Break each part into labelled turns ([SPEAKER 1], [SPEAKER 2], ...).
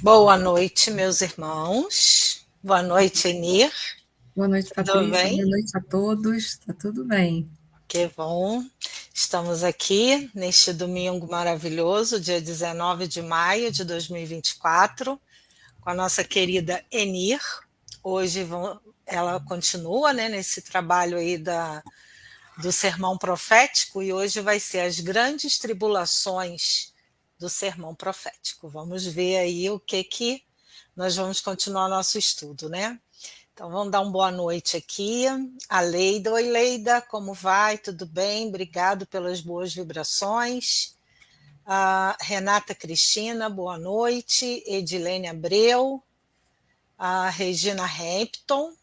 [SPEAKER 1] Boa noite, meus irmãos. Boa noite, Enir.
[SPEAKER 2] Boa noite,
[SPEAKER 1] Tudo
[SPEAKER 2] Patrícia.
[SPEAKER 1] bem?
[SPEAKER 2] Boa noite a todos. Está tudo bem.
[SPEAKER 1] Que bom. Estamos aqui neste domingo maravilhoso, dia 19 de maio de 2024, com a nossa querida Enir. Hoje ela continua, né, nesse trabalho aí do sermão profético, e hoje vai ser as grandes tribulações do sermão profético. Vamos ver aí o que nós vamos continuar nosso estudo, né? Então vamos dar uma boa noite aqui. A Leida. Oi, Leida, como vai? Tudo bem? Obrigado pelas boas vibrações. A Renata Cristina, boa noite. Edilene Abreu. A Regina Hampton.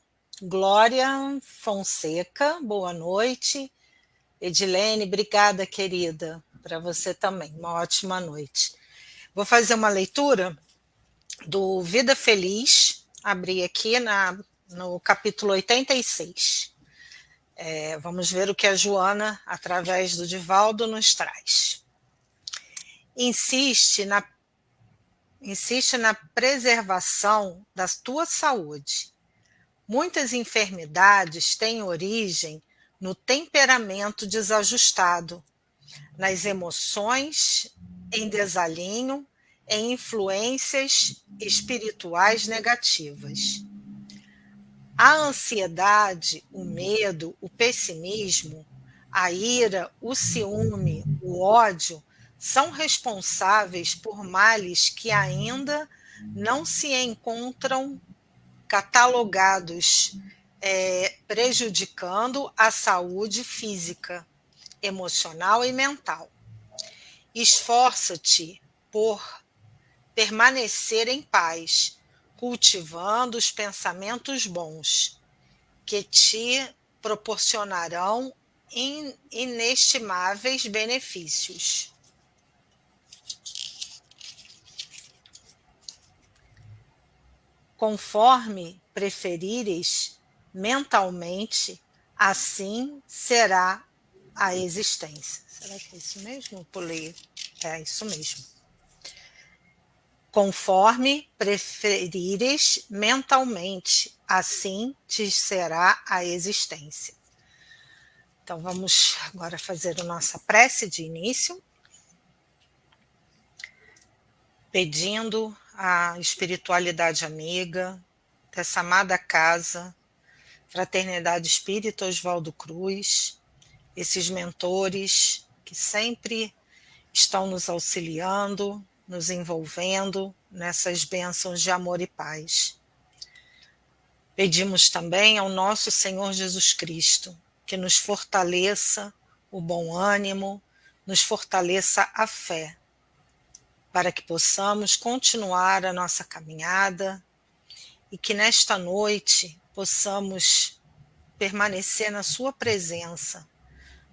[SPEAKER 1] Glória Fonseca, boa noite. Edilene, obrigada, querida. Para você também, uma ótima noite. Vou fazer uma leitura do Vida Feliz, abri aqui no capítulo 86. Vamos ver o que a Joana, através do Divaldo, nos traz. Insiste na preservação da tua saúde. Muitas enfermidades têm origem no temperamento desajustado, nas emoções em desalinho, em influências espirituais negativas. A ansiedade, o medo, o pessimismo, a ira, o ciúme, o ódio são responsáveis por males que ainda não se encontram catalogados, prejudicando a saúde física, emocional e mental. Esforça-te por permanecer em paz, cultivando os pensamentos bons, que te proporcionarão inestimáveis benefícios. Conforme preferires mentalmente, assim será a existência. Será que é isso mesmo? Pulei. É isso mesmo. Conforme preferires mentalmente, assim te será a existência. Então vamos agora fazer a nossa prece de início, pedindo a espiritualidade amiga dessa amada casa, Fraternidade Espírita Oswaldo Cruz, esses mentores que sempre estão nos auxiliando, nos envolvendo nessas bênçãos de amor e paz. Pedimos também ao nosso Senhor Jesus Cristo que nos fortaleça o bom ânimo, nos fortaleça a fé, para que possamos continuar a nossa caminhada e que nesta noite possamos permanecer na sua presença,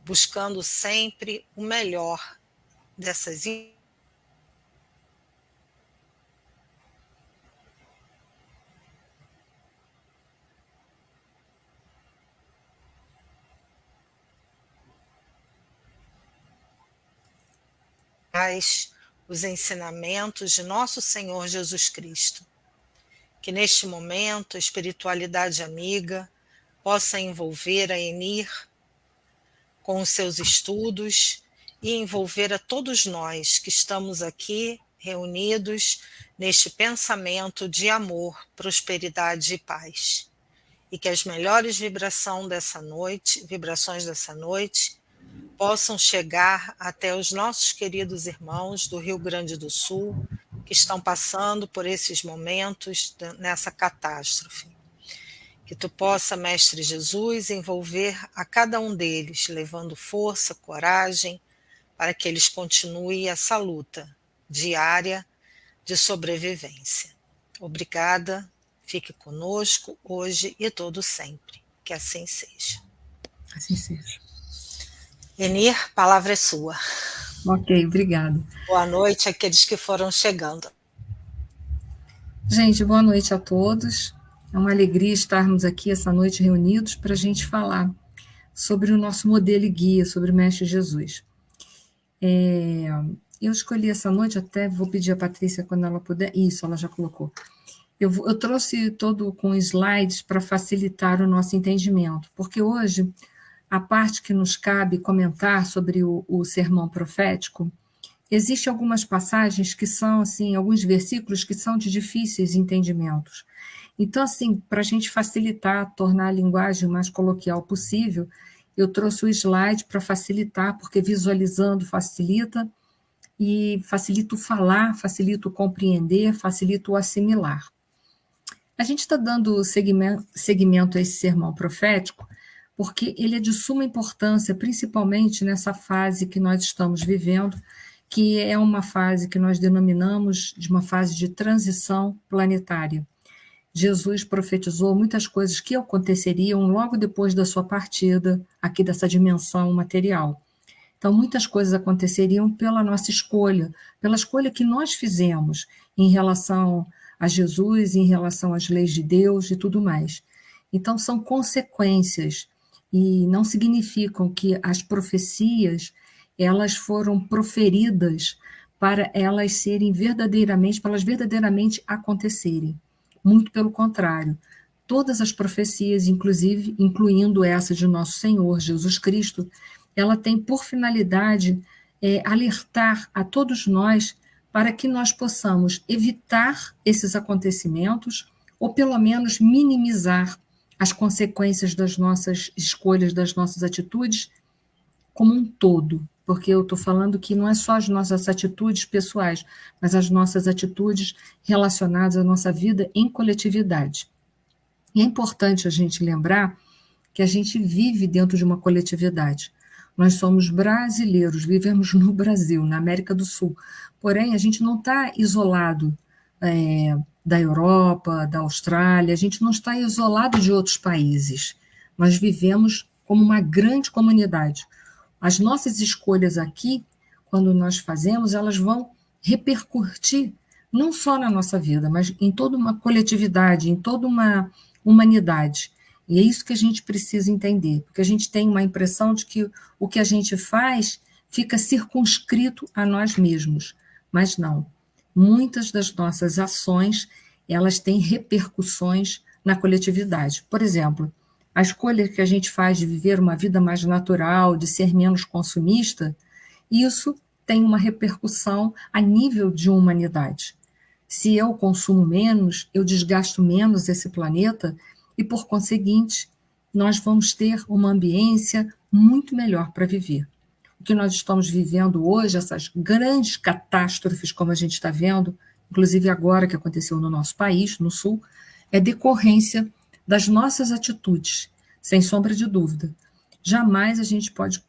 [SPEAKER 1] buscando sempre o melhor dessas os ensinamentos de nosso Senhor Jesus Cristo. Que neste momento a espiritualidade amiga possa envolver a Enir com os seus estudos e envolver a todos nós que estamos aqui reunidos neste pensamento de amor, prosperidade e paz. E que as melhores vibrações dessa noite possam chegar até os nossos queridos irmãos do Rio Grande do Sul, que estão passando por esses momentos nessa catástrofe. Que tu possa, Mestre Jesus, envolver a cada um deles, levando força, coragem, para que eles continuem essa luta diária de sobrevivência. Obrigada, fique conosco hoje e todo sempre. Que assim seja.
[SPEAKER 2] Assim seja.
[SPEAKER 1] Enir, palavra é sua.
[SPEAKER 2] Ok, obrigada.
[SPEAKER 1] Boa noite àqueles que foram chegando.
[SPEAKER 2] Gente, boa noite a todos. É uma alegria estarmos aqui essa noite reunidos para a gente falar sobre o nosso modelo e guia, sobre o Mestre Jesus. eu escolhi essa noite, até vou pedir a Patrícia quando ela puder. Isso, ela já colocou. Eu trouxe todo com slides para facilitar o nosso entendimento, porque hoje a parte que nos cabe comentar sobre o sermão profético, existem algumas passagens que são, assim, alguns versículos que são de difíceis entendimentos. Então, assim, para a gente facilitar, tornar a linguagem mais coloquial possível, eu trouxe o slide para facilitar, porque visualizando facilita, e facilita o falar, facilita o compreender, facilita o assimilar. A gente está dando seguimento a esse sermão profético porque ele é de suma importância, principalmente nessa fase que nós estamos vivendo, que é uma fase que nós denominamos de uma fase de transição planetária. Jesus profetizou muitas coisas que aconteceriam logo depois da sua partida aqui dessa dimensão material. Então, muitas coisas aconteceriam pela nossa escolha, pela escolha que nós fizemos em relação a Jesus, em relação às leis de Deus e tudo mais. Então, são consequências e não significam que as profecias elas foram proferidas para elas serem verdadeiramente, para elas verdadeiramente acontecerem. Muito pelo contrário. Todas as profecias, inclusive, incluindo essa de nosso Senhor Jesus Cristo, ela tem por finalidade alertar a todos nós para que nós possamos evitar esses acontecimentos ou pelo menos minimizar as consequências das nossas escolhas, das nossas atitudes como um todo, porque eu estou falando que não é só as nossas atitudes pessoais, mas as nossas atitudes relacionadas à nossa vida em coletividade. E é importante a gente lembrar que a gente vive dentro de uma coletividade. Nós somos brasileiros, vivemos no Brasil, na América do Sul. Porém, a gente não está isolado da Europa, da Austrália, a gente não está isolado de outros países. Nós vivemos como uma grande comunidade. As nossas escolhas aqui, quando nós fazemos, elas vão repercutir não só na nossa vida, mas em toda uma coletividade, em toda uma humanidade. E é isso que a gente precisa entender, porque a gente tem uma impressão de que o que a gente faz fica circunscrito a nós mesmos, mas não. Muitas das nossas ações, elas têm repercussões na coletividade. Por exemplo, a escolha que a gente faz de viver uma vida mais natural, de ser menos consumista, isso tem uma repercussão a nível de humanidade. Se eu consumo menos, eu desgasto menos esse planeta e, por conseguinte, nós vamos ter uma ambiência muito melhor para viver. O que nós estamos vivendo hoje, essas grandes catástrofes, como a gente está vendo, inclusive agora que aconteceu no nosso país, no Sul, é decorrência das nossas atitudes, sem sombra de dúvida. Jamais a gente pode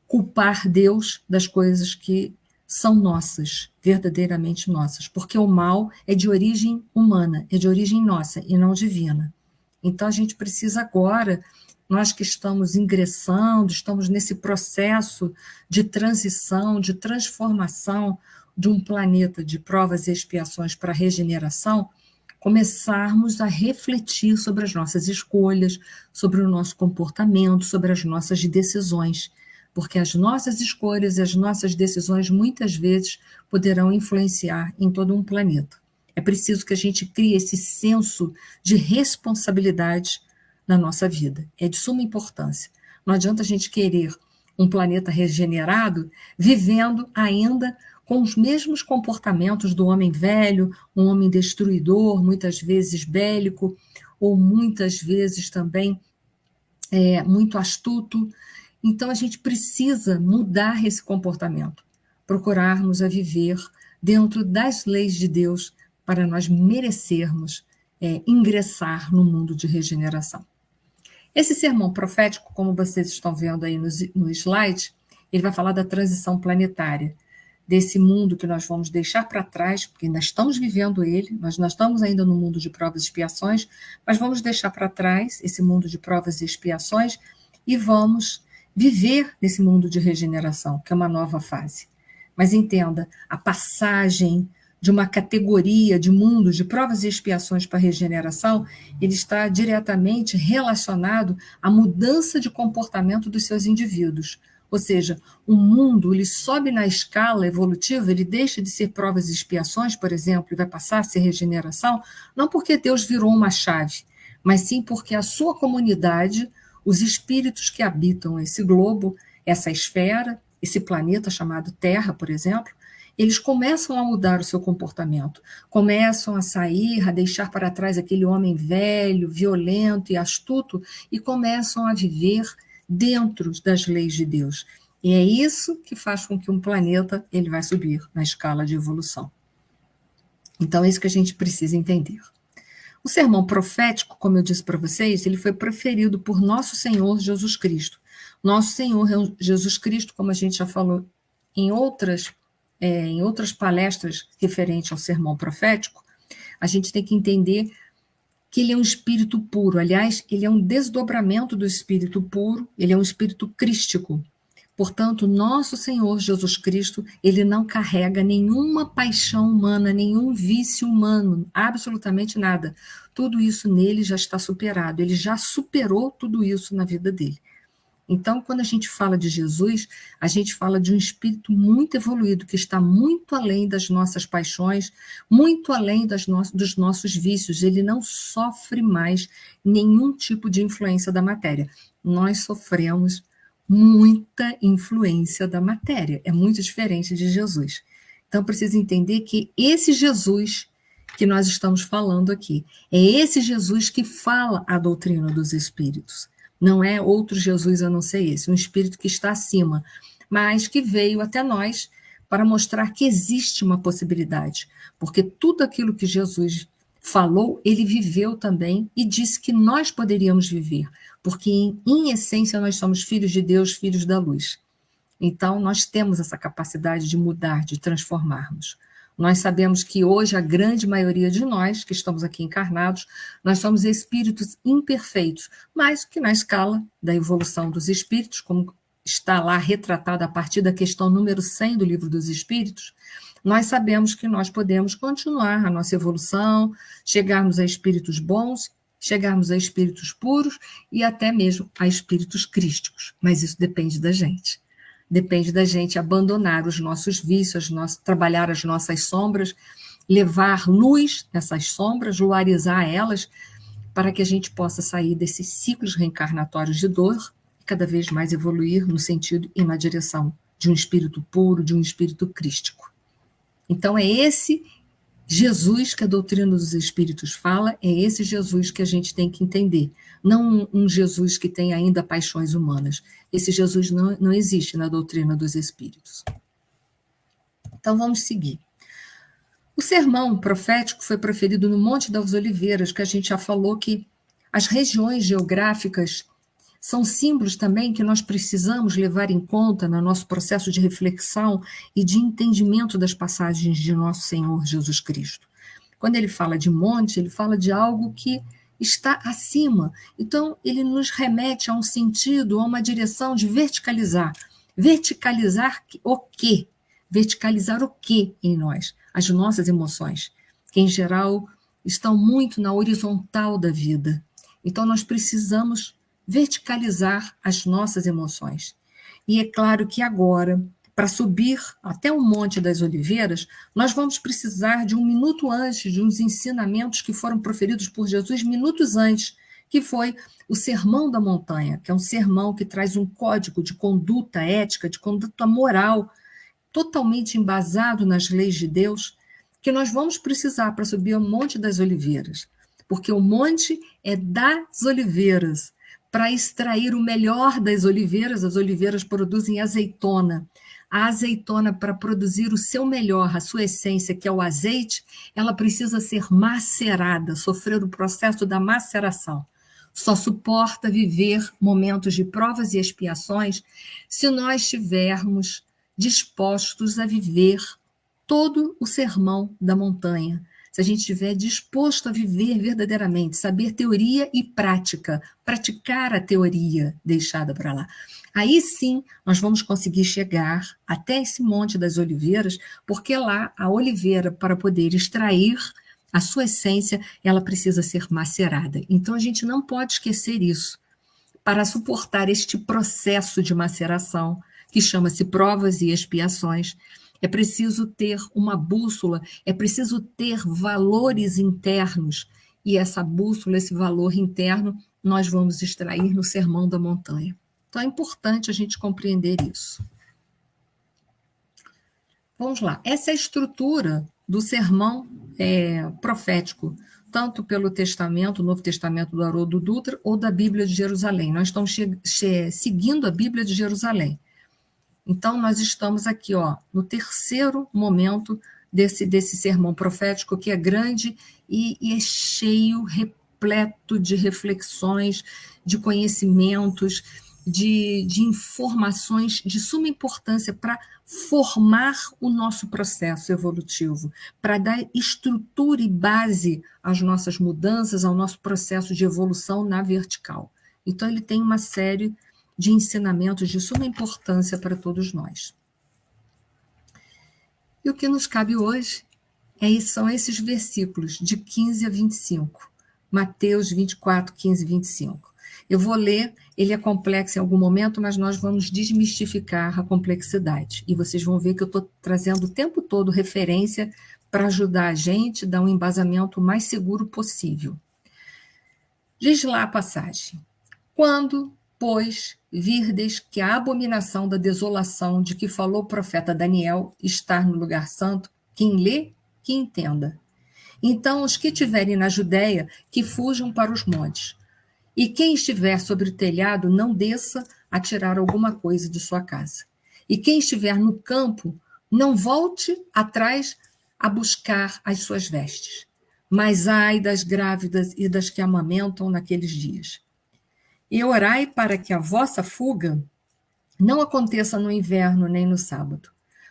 [SPEAKER 2] culpar Deus das coisas que são nossas, verdadeiramente nossas, porque o mal é de origem humana, é de origem nossa e não divina. Então a gente precisa agora, nós que estamos ingressando, estamos nesse processo de transição, de transformação de um planeta de provas e expiações para regeneração, começarmos a refletir sobre as nossas escolhas, sobre o nosso comportamento, sobre as nossas decisões, porque as nossas escolhas e as nossas decisões muitas vezes poderão influenciar em todo um planeta. É preciso que a gente crie esse senso de responsabilidade na nossa vida. É de suma importância. Não adianta a gente querer um planeta regenerado vivendo ainda com os mesmos comportamentos do homem velho, um homem destruidor, muitas vezes bélico, ou muitas vezes também muito astuto. Então, a gente precisa mudar esse comportamento, procurarmos a viver dentro das leis de Deus para nós merecermos ingressar no mundo de regeneração. Esse sermão profético, como vocês estão vendo aí no slide, ele vai falar da transição planetária, desse mundo que nós vamos deixar para trás, porque ainda estamos vivendo ele, nós não estamos ainda no mundo de provas e expiações, mas vamos deixar para trás esse mundo de provas e expiações e vamos viver nesse mundo de regeneração, que é uma nova fase. Mas entenda, a passagem de uma categoria de mundo de provas e expiações para regeneração, ele está diretamente relacionado à mudança de comportamento dos seus indivíduos. Ou seja, o mundo ele sobe na escala evolutiva, ele deixa de ser provas e expiações, por exemplo, e vai passar a ser regeneração, não porque Deus virou uma chave, mas sim porque a sua comunidade, os espíritos que habitam esse globo, essa esfera, esse planeta chamado Terra, por exemplo, eles começam a mudar o seu comportamento, começam a sair, a deixar para trás aquele homem velho, violento e astuto, e começam a viver dentro das leis de Deus. E é isso que faz com que um planeta ele vai subir na escala de evolução. Então é isso que a gente precisa entender. O sermão profético, como eu disse para vocês, ele foi preferido por nosso Senhor Jesus Cristo. Nosso Senhor Jesus Cristo, como a gente já falou em outras palestras referentes ao sermão profético, a gente tem que entender que ele é um espírito puro. Aliás, ele é um desdobramento do espírito puro, ele é um espírito crístico. Portanto, nosso Senhor Jesus Cristo, ele não carrega nenhuma paixão humana, nenhum vício humano, absolutamente nada. Tudo isso nele já está superado, ele já superou tudo isso na vida dele. Então, quando a gente fala de Jesus, a gente fala de um espírito muito evoluído, que está muito além das nossas paixões, muito além dos nossos vícios. Ele não sofre mais nenhum tipo de influência da matéria. Nós sofremos muita influência da matéria. É muito diferente de Jesus. Então, precisa entender que esse Jesus que nós estamos falando aqui, é esse Jesus que fala a doutrina dos espíritos. Não é outro Jesus a não ser esse, um espírito que está acima, mas que veio até nós para mostrar que existe uma possibilidade, porque tudo aquilo que Jesus falou, ele viveu também e disse que nós poderíamos viver, porque em essência nós somos filhos de Deus, filhos da luz. Então nós temos essa capacidade de mudar, de transformarmos. Nós sabemos que hoje a grande maioria de nós, que estamos aqui encarnados, nós somos espíritos imperfeitos, mas que na escala da evolução dos espíritos, como está lá retratado a partir da questão número 100 do Livro dos Espíritos, nós sabemos que nós podemos continuar a nossa evolução, chegarmos a espíritos bons, chegarmos a espíritos puros e até mesmo a espíritos crísticos, mas isso depende da gente. Depende da gente abandonar os nossos vícios, trabalhar as nossas sombras, levar luz nessas sombras, luarizar elas, para que a gente possa sair desses ciclos reencarnatórios de dor e cada vez mais evoluir no sentido e na direção de um espírito puro, de um espírito crístico. Então é esse Jesus que a doutrina dos espíritos fala, é esse Jesus que a gente tem que entender. Não um Jesus que tem ainda paixões humanas. Esse Jesus não existe na doutrina dos espíritos. Então vamos seguir. O sermão profético foi proferido no Monte das Oliveiras, que a gente já falou que as regiões geográficas são símbolos também que nós precisamos levar em conta no nosso processo de reflexão e de entendimento das passagens de nosso Senhor Jesus Cristo. Quando ele fala de monte, ele fala de algo que está acima. Então, ele nos remete a um sentido, a uma direção de verticalizar. Verticalizar o quê? Verticalizar o quê em nós? As nossas emoções, que em geral estão muito na horizontal da vida. Então, nós precisamos verticalizar as nossas emoções. E é claro que agora, para subir até o Monte das Oliveiras, nós vamos precisar de um minuto antes, de uns ensinamentos que foram proferidos por Jesus minutos antes, que foi o Sermão da Montanha, que é um sermão que traz um código de conduta ética, de conduta moral, totalmente embasado nas leis de Deus, que nós vamos precisar para subir ao Monte das Oliveiras, porque o monte é das oliveiras. Para extrair o melhor das oliveiras, as oliveiras produzem azeitona. A azeitona, para produzir o seu melhor, a sua essência, que é o azeite, ela precisa ser macerada, sofrer o processo da maceração. Só suporta viver momentos de provas e expiações se nós estivermos dispostos a viver todo o sermão da montanha. Se a gente estiver disposto a viver verdadeiramente, saber teoria e prática, praticar a teoria deixada para lá, aí sim nós vamos conseguir chegar até esse Monte das Oliveiras, porque lá a oliveira, para poder extrair a sua essência, ela precisa ser macerada. Então a gente não pode esquecer isso. Para suportar este processo de maceração, que chama-se Provas e Expiações. É preciso ter uma bússola, é preciso ter valores internos, e essa bússola, esse valor interno, nós vamos extrair no Sermão da Montanha. Então é importante a gente compreender isso. Vamos lá, essa é a estrutura do sermão profético, tanto pelo Testamento, o Novo Testamento do Haroldo Dutra, ou da Bíblia de Jerusalém. Nós estamos seguindo a Bíblia de Jerusalém. Então, nós estamos aqui, no terceiro momento desse sermão profético, que é grande e é cheio, repleto de reflexões, de conhecimentos, de informações de suma importância para formar o nosso processo evolutivo, para dar estrutura e base às nossas mudanças, ao nosso processo de evolução na vertical. Então, ele tem uma série de ensinamentos de suma importância para todos nós. E o que nos cabe hoje são esses versículos de 15 a 25, Mateus 24, 15 e 25. Eu vou ler, ele é complexo em algum momento, mas nós vamos desmistificar a complexidade. E vocês vão ver que eu estou trazendo o tempo todo referência para ajudar a gente a dar um embasamento mais seguro possível. Diz lá a passagem. Quando, pois, virdes que a abominação da desolação de que falou o profeta Daniel está no lugar santo, quem lê, que entenda. Então, os que estiverem na Judéia, que fujam para os montes. E quem estiver sobre o telhado, não desça a tirar alguma coisa de sua casa. E quem estiver no campo, não volte atrás a buscar as suas vestes. Mas ai das grávidas e das que amamentam naqueles dias. E orai para que a vossa fuga não aconteça no inverno nem no sábado,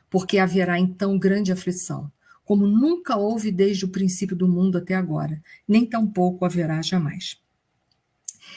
[SPEAKER 2] porque haverá então grande aflição, como nunca houve desde o princípio do mundo até agora, nem tampouco haverá jamais.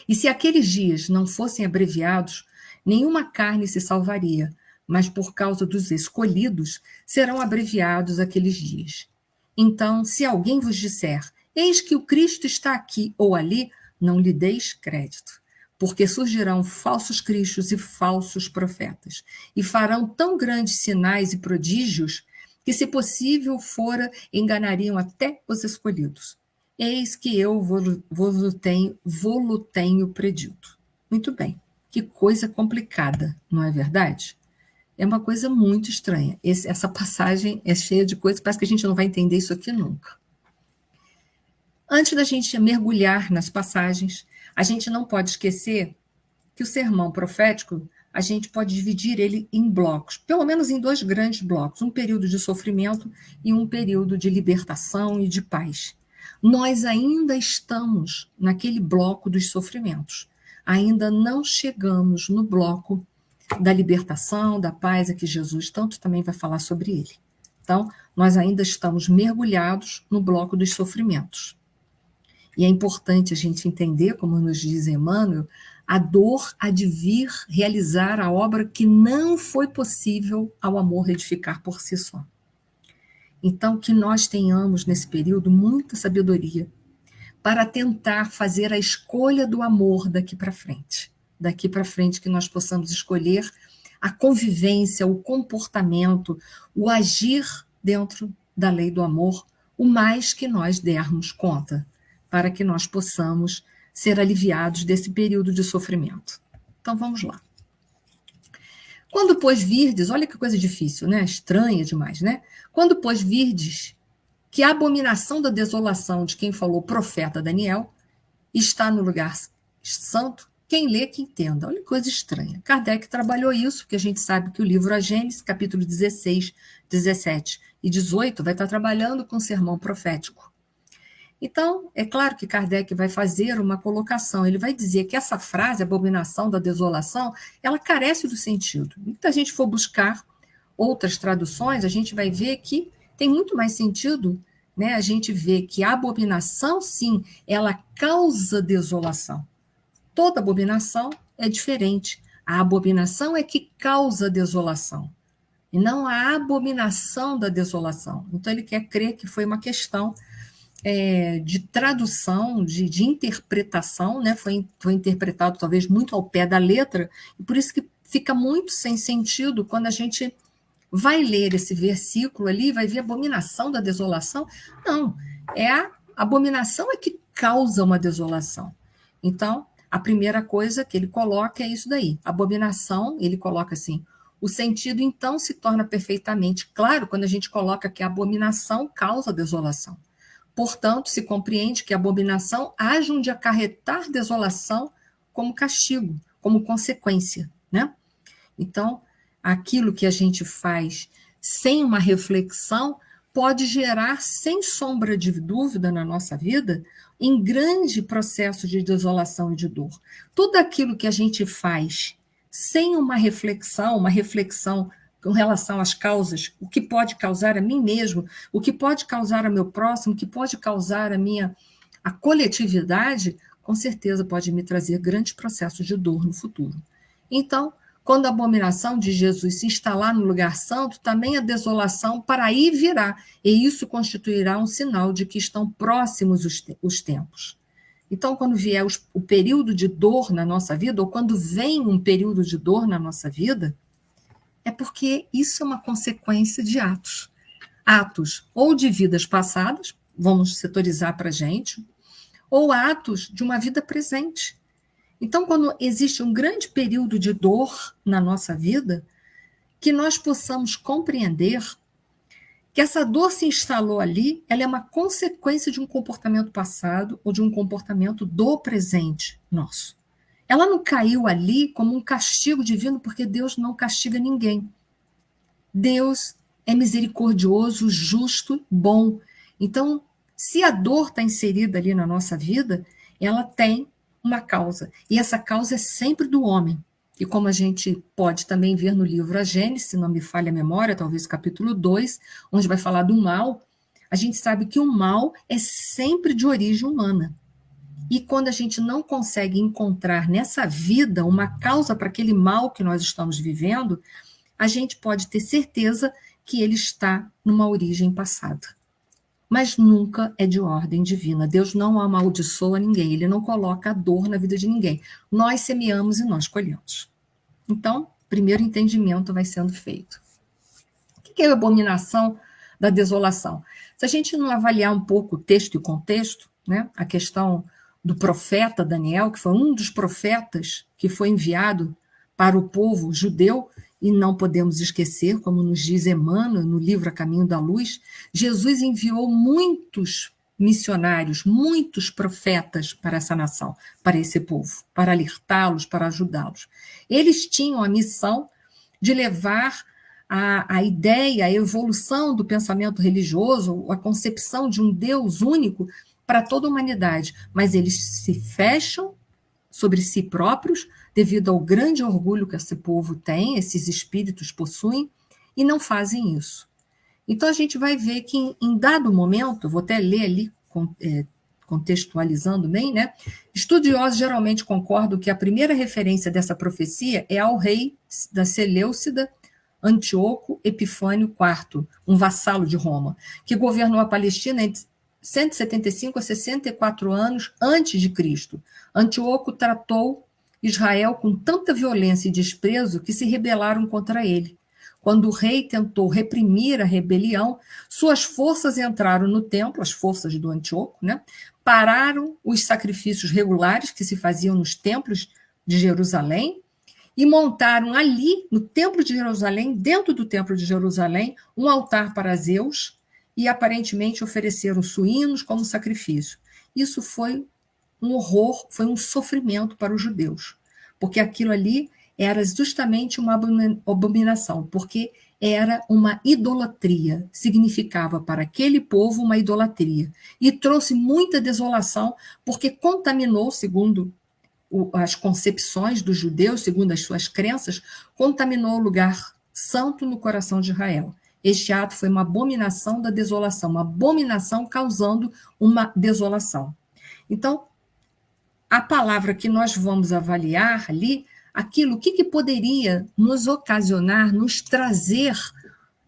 [SPEAKER 2] E se aqueles dias não fossem abreviados, nenhuma carne se salvaria, mas por causa dos escolhidos serão abreviados aqueles dias. Então, se alguém vos disser, eis que o Cristo está aqui ou ali, não lhe deis crédito, porque surgirão falsos cristos e falsos profetas, e farão tão grandes sinais e prodígios que, se possível fora, enganariam até os escolhidos. Eis que eu vos tenho predito. Muito bem, que coisa complicada, não é verdade? É uma coisa muito estranha. Essa passagem é cheia de coisas, parece que a gente não vai entender isso aqui nunca. Antes da gente mergulhar nas passagens, a gente não pode esquecer que o sermão profético, a gente pode dividir ele em blocos, pelo menos em dois grandes blocos, um período de sofrimento e um período de libertação e de paz. Nós ainda estamos naquele bloco dos sofrimentos, ainda não chegamos no bloco da libertação, da paz, a que Jesus tanto também vai falar sobre ele. Então, nós ainda estamos mergulhados no bloco dos sofrimentos. E é importante a gente entender, como nos diz Emmanuel, a dor há de vir realizar a obra que não foi possível ao amor edificar por si só. Então, que nós tenhamos nesse período muita sabedoria para tentar fazer a escolha do amor daqui para frente. Daqui para frente que nós possamos escolher a convivência, o comportamento, o agir dentro da lei do amor, o mais que nós dermos conta, para que nós possamos ser aliviados desse período de sofrimento. Então, vamos lá. Quando, pois, virdes, olha que coisa difícil, né? Estranha demais, né? Quando, pois, virdes que a abominação da desolação de quem falou o profeta Daniel está no lugar santo, quem lê que entenda. Olha que coisa estranha. Kardec trabalhou isso, porque a gente sabe que o livro A Gênese, capítulo 16, 17 e 18, vai estar trabalhando com o sermão profético. Então, é claro que Kardec vai fazer uma colocação, ele vai dizer que essa frase, abominação da desolação, ela carece do sentido. E se a gente for buscar outras traduções, a gente vai ver que tem muito mais sentido, né? A gente vê que a abominação, sim, ela causa desolação. Toda abominação é diferente. A abominação é que causa desolação, e não a abominação da desolação. Então, ele quer crer que foi uma questão de tradução, de interpretação, né? Foi interpretado talvez muito ao pé da letra, e por isso que fica muito sem sentido quando a gente vai ler esse versículo ali, vai ver a abominação da desolação. Não, a abominação é que causa uma desolação. Então, a primeira coisa que ele coloca é isso daí. Abominação, ele coloca assim, o sentido então se torna perfeitamente claro quando a gente coloca que a abominação causa desolação. Portanto, se compreende que a abominação age de acarretar desolação como castigo, como consequência, né? Então, aquilo que a gente faz sem uma reflexão pode gerar, sem sombra de dúvida na nossa vida, em grande processo de desolação e de dor. Tudo aquilo que a gente faz sem uma reflexão com relação às causas, o que pode causar a mim mesmo, o que pode causar ao meu próximo, o que pode causar a coletividade, com certeza pode me trazer grandes processos de dor no futuro. Então, quando a abominação de Jesus se instalar no lugar santo, também a desolação para aí virá, e isso constituirá um sinal de que estão próximos os tempos. Então, quando vier o período de dor na nossa vida, ou quando vem um período de dor na nossa vida, é porque isso é uma consequência de atos. Atos ou de vidas passadas, vamos setorizar para a gente, ou atos de uma vida presente. Então, quando existe um grande período de dor na nossa vida, que nós possamos compreender que essa dor se instalou ali, ela é uma consequência de um comportamento passado ou de um comportamento do presente nosso. Ela não caiu ali como um castigo divino, porque Deus não castiga ninguém. Deus é misericordioso, justo, bom. Então, se a dor está inserida ali na nossa vida, ela tem uma causa. E essa causa é sempre do homem. E como a gente pode também ver no livro A Gênesis, se não me falha a memória, talvez capítulo 2, onde vai falar do mal, a gente sabe que o mal é sempre de origem humana. E quando a gente não consegue encontrar nessa vida uma causa para aquele mal que nós estamos vivendo, a gente pode ter certeza que ele está numa origem passada. Mas nunca é de ordem divina. Deus não amaldiçoa ninguém, ele não coloca a dor na vida de ninguém. Nós semeamos e nós colhemos. Então, primeiro entendimento vai sendo feito. O que é a abominação da desolação? Se a gente não avaliar um pouco o texto e o contexto, né, a questão do profeta Daniel, que foi um dos profetas que foi enviado para o povo judeu, e não podemos esquecer, como nos diz Emmanuel no livro A Caminho da Luz, Jesus enviou muitos missionários, muitos profetas para essa nação, para esse povo, para alertá-los, para ajudá-los. Eles tinham a missão de levar a ideia, a evolução do pensamento religioso, a concepção de um Deus único para toda a humanidade, mas eles se fecham sobre si próprios, devido ao grande orgulho que esse povo tem, esses espíritos possuem, e não fazem isso. Então, a gente vai ver que, em dado momento, vou até ler ali, contextualizando bem, né? Estudiosos geralmente concordam que a primeira referência dessa profecia é ao rei da Seleucida, Antíoco Epifânio IV, um vassalo de Roma, que governou a Palestina entre 175 a 64 anos antes de Cristo. Antíoco tratou Israel com tanta violência e desprezo que se rebelaram contra ele. Quando o rei tentou reprimir a rebelião, suas forças entraram no templo, as forças do Antíoco, né? Pararam os sacrifícios regulares que se faziam nos templos de Jerusalém e montaram ali, no templo de Jerusalém, dentro do templo de Jerusalém, um altar para Zeus e aparentemente ofereceram suínos como sacrifício. Isso foi um horror, foi um sofrimento para os judeus, porque aquilo ali era justamente uma abominação, porque era uma idolatria, significava para aquele povo uma idolatria, e trouxe muita desolação, porque contaminou, segundo as concepções dos judeus, segundo as suas crenças, contaminou o lugar santo no coração de Israel. Este ato foi uma abominação da desolação, uma abominação causando uma desolação. Então, a palavra que nós vamos avaliar ali, aquilo, o que poderia nos ocasionar, nos trazer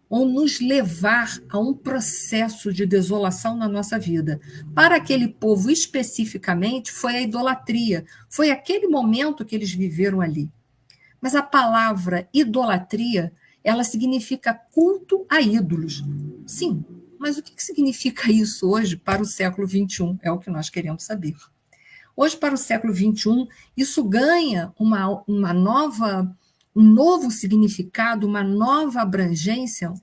[SPEAKER 2] ou nos levar a um processo de desolação na nossa vida. Para aquele povo especificamente, foi a idolatria, foi aquele momento que eles viveram ali. Mas a palavra idolatria, ela significa culto a ídolos. Sim, mas o que significa isso hoje para o século XXI? É o que nós queremos saber. Hoje, para o século XXI, isso ganha uma nova, um novo significado, uma nova abrangência,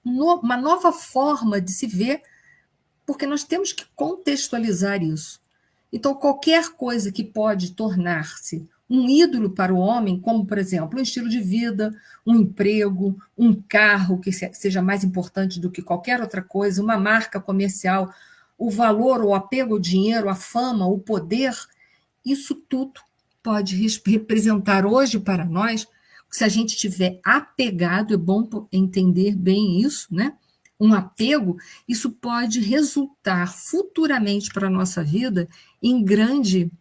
[SPEAKER 2] uma nova forma de se ver, porque nós temos que contextualizar isso. Então, qualquer coisa que pode tornar-se um ídolo para o homem, como, por exemplo, um estilo de vida, um emprego, um carro que seja mais importante do que qualquer outra coisa, uma marca comercial, o valor, o apego ao dinheiro, a fama, o poder, isso tudo pode representar hoje para nós, se a gente estiver apegado, é bom entender bem isso, né? Um apego, isso pode resultar futuramente para a nossa vida em grande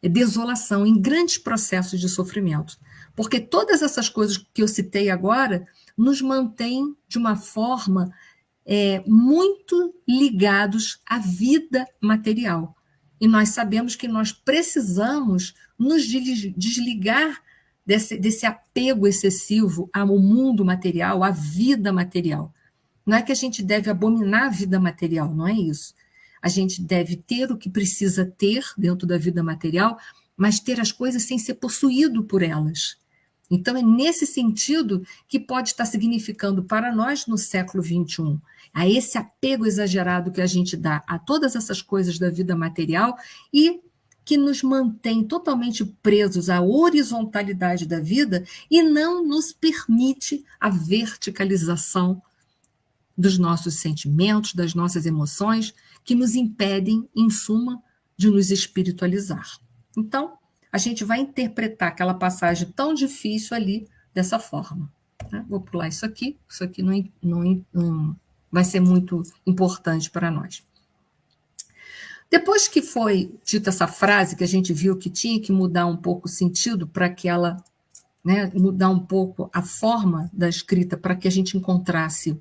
[SPEAKER 2] desolação, em grandes processos de sofrimento. Porque todas essas coisas que eu citei agora nos mantêm de uma forma muito ligados à vida material. E nós sabemos que nós precisamos nos desligar desse apego excessivo ao mundo material, à vida material. Não é que a gente deve abominar a vida material, não é isso. A gente deve ter o que precisa ter dentro da vida material, mas ter as coisas sem ser possuído por elas. Então, é nesse sentido que pode estar significando para nós no século XXI, a esse apego exagerado que a gente dá a todas essas coisas da vida material e que nos mantém totalmente presos à horizontalidade da vida e não nos permite a verticalização dos nossos sentimentos, das nossas emoções, que nos impedem, em suma, de nos espiritualizar. Então, a gente vai interpretar aquela passagem tão difícil ali dessa forma. Né? Vou pular isso aqui não vai ser muito importante para nós. Depois que foi dita essa frase, que a gente viu que tinha que mudar um pouco o sentido para que ela, né, mudar um pouco a forma da escrita para que a gente encontrasse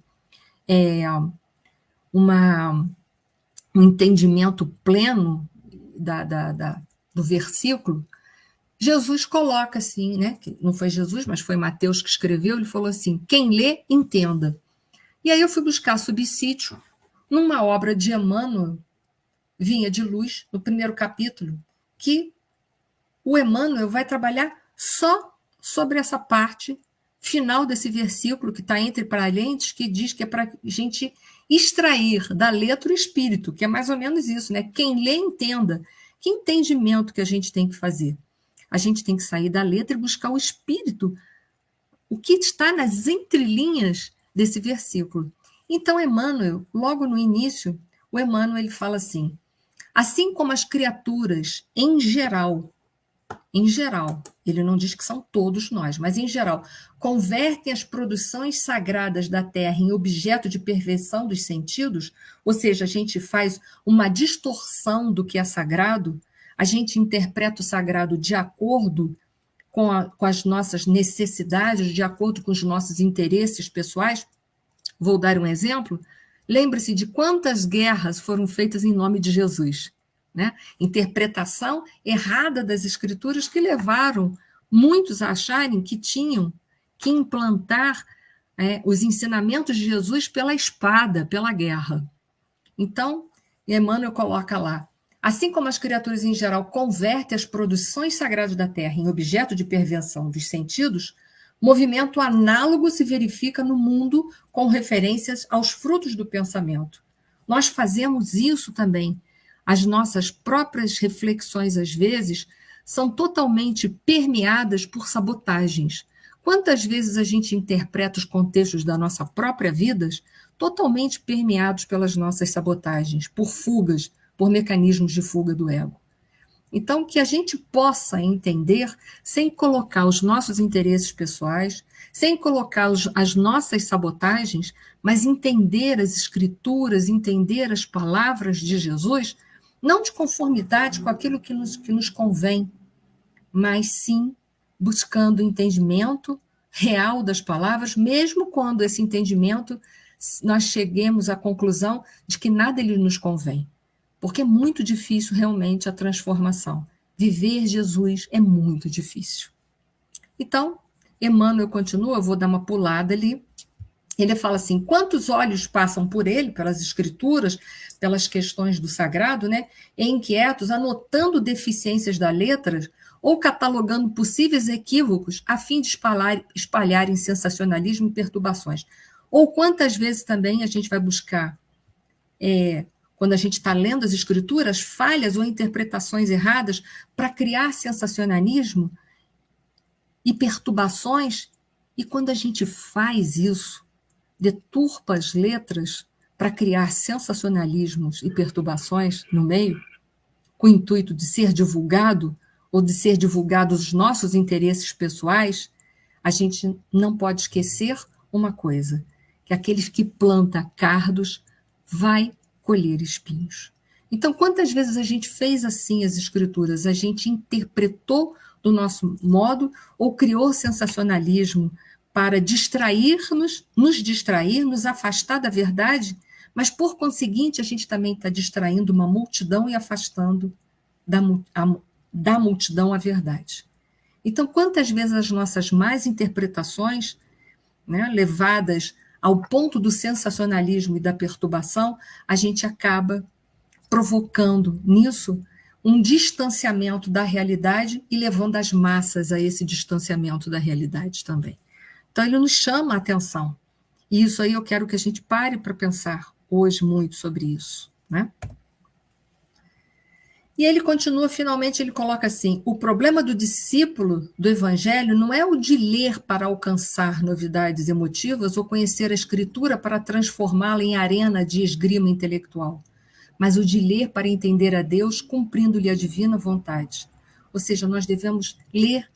[SPEAKER 2] um entendimento pleno do versículo, Jesus coloca assim, né? Não foi Jesus, mas foi Mateus que escreveu, ele falou assim: quem lê, entenda. E aí eu fui buscar subsídio numa obra de Emmanuel, Vinha de Luz, no primeiro capítulo, que o Emmanuel vai trabalhar só sobre essa parte final desse versículo, que está entre parênteses, que diz que é para a gente extrair da letra o espírito, que é mais ou menos isso, né? Quem lê, entenda. Que entendimento que a gente tem que fazer? A gente tem que sair da letra e buscar o espírito, o que está nas entrelinhas desse versículo. Então, Emmanuel, logo no início, o Emmanuel ele fala assim: assim como as criaturas, em geral, ele não diz que são todos nós, mas em geral, convertem as produções sagradas da terra em objeto de perversão dos sentidos, ou seja, a gente faz uma distorção do que é sagrado, a gente interpreta o sagrado de acordo com as nossas necessidades, de acordo com os nossos interesses pessoais. Vou dar um exemplo. Lembre-se de quantas guerras foram feitas em nome de Jesus, né? Interpretação errada das escrituras que levaram muitos a acharem que tinham que implantar os ensinamentos de Jesus pela espada, pela guerra. Então, Emmanuel coloca lá: assim como as criaturas em geral convertem as produções sagradas da terra em objeto de perversão dos sentidos, movimento análogo se verifica no mundo com referências aos frutos do pensamento. Nós fazemos isso também. As nossas próprias reflexões, às vezes, são totalmente permeadas por sabotagens. Quantas vezes a gente interpreta os contextos da nossa própria vida totalmente permeados pelas nossas sabotagens, por fugas, por mecanismos de fuga do ego? Então, que a gente possa entender, sem colocar os nossos interesses pessoais, sem colocar as nossas sabotagens, mas entender as escrituras, entender as palavras de Jesus, não de conformidade com aquilo que nos convém, mas sim buscando o entendimento real das palavras, mesmo quando esse entendimento nós cheguemos à conclusão de que nada lhe nos convém. Porque é muito difícil realmente a transformação. Viver Jesus é muito difícil. Então, Emmanuel continua, eu vou dar uma pulada ali. Ele fala assim: quantos olhos passam por ele, pelas escrituras, pelas questões do sagrado, né, inquietos, anotando deficiências da letra ou catalogando possíveis equívocos a fim de espalharem sensacionalismo e perturbações. Ou quantas vezes também a gente vai buscar, quando a gente está lendo as escrituras, falhas ou interpretações erradas para criar sensacionalismo e perturbações, e quando a gente faz isso, deturpa as letras para criar sensacionalismos e perturbações no meio, com o intuito de ser divulgado ou de ser divulgados os nossos interesses pessoais, a gente não pode esquecer uma coisa, que aqueles que plantam cardos vai colher espinhos. Então, quantas vezes a gente fez assim as escrituras? A gente interpretou do nosso modo ou criou sensacionalismo para distrair-nos, nos afastar da verdade, mas, por conseguinte, a gente também está distraindo uma multidão e afastando da multidão a verdade. Então, quantas vezes as nossas más interpretações, né, levadas ao ponto do sensacionalismo e da perturbação, a gente acaba provocando nisso um distanciamento da realidade e levando as massas a esse distanciamento da realidade também. Então, ele nos chama a atenção. E isso aí eu quero que a gente pare para pensar hoje muito sobre isso, né? E ele continua, finalmente, ele coloca assim: o problema do discípulo do Evangelho não é o de ler para alcançar novidades emotivas ou conhecer a Escritura para transformá-la em arena de esgrima intelectual, mas o de ler para entender a Deus, cumprindo-lhe a divina vontade. Ou seja, nós devemos ler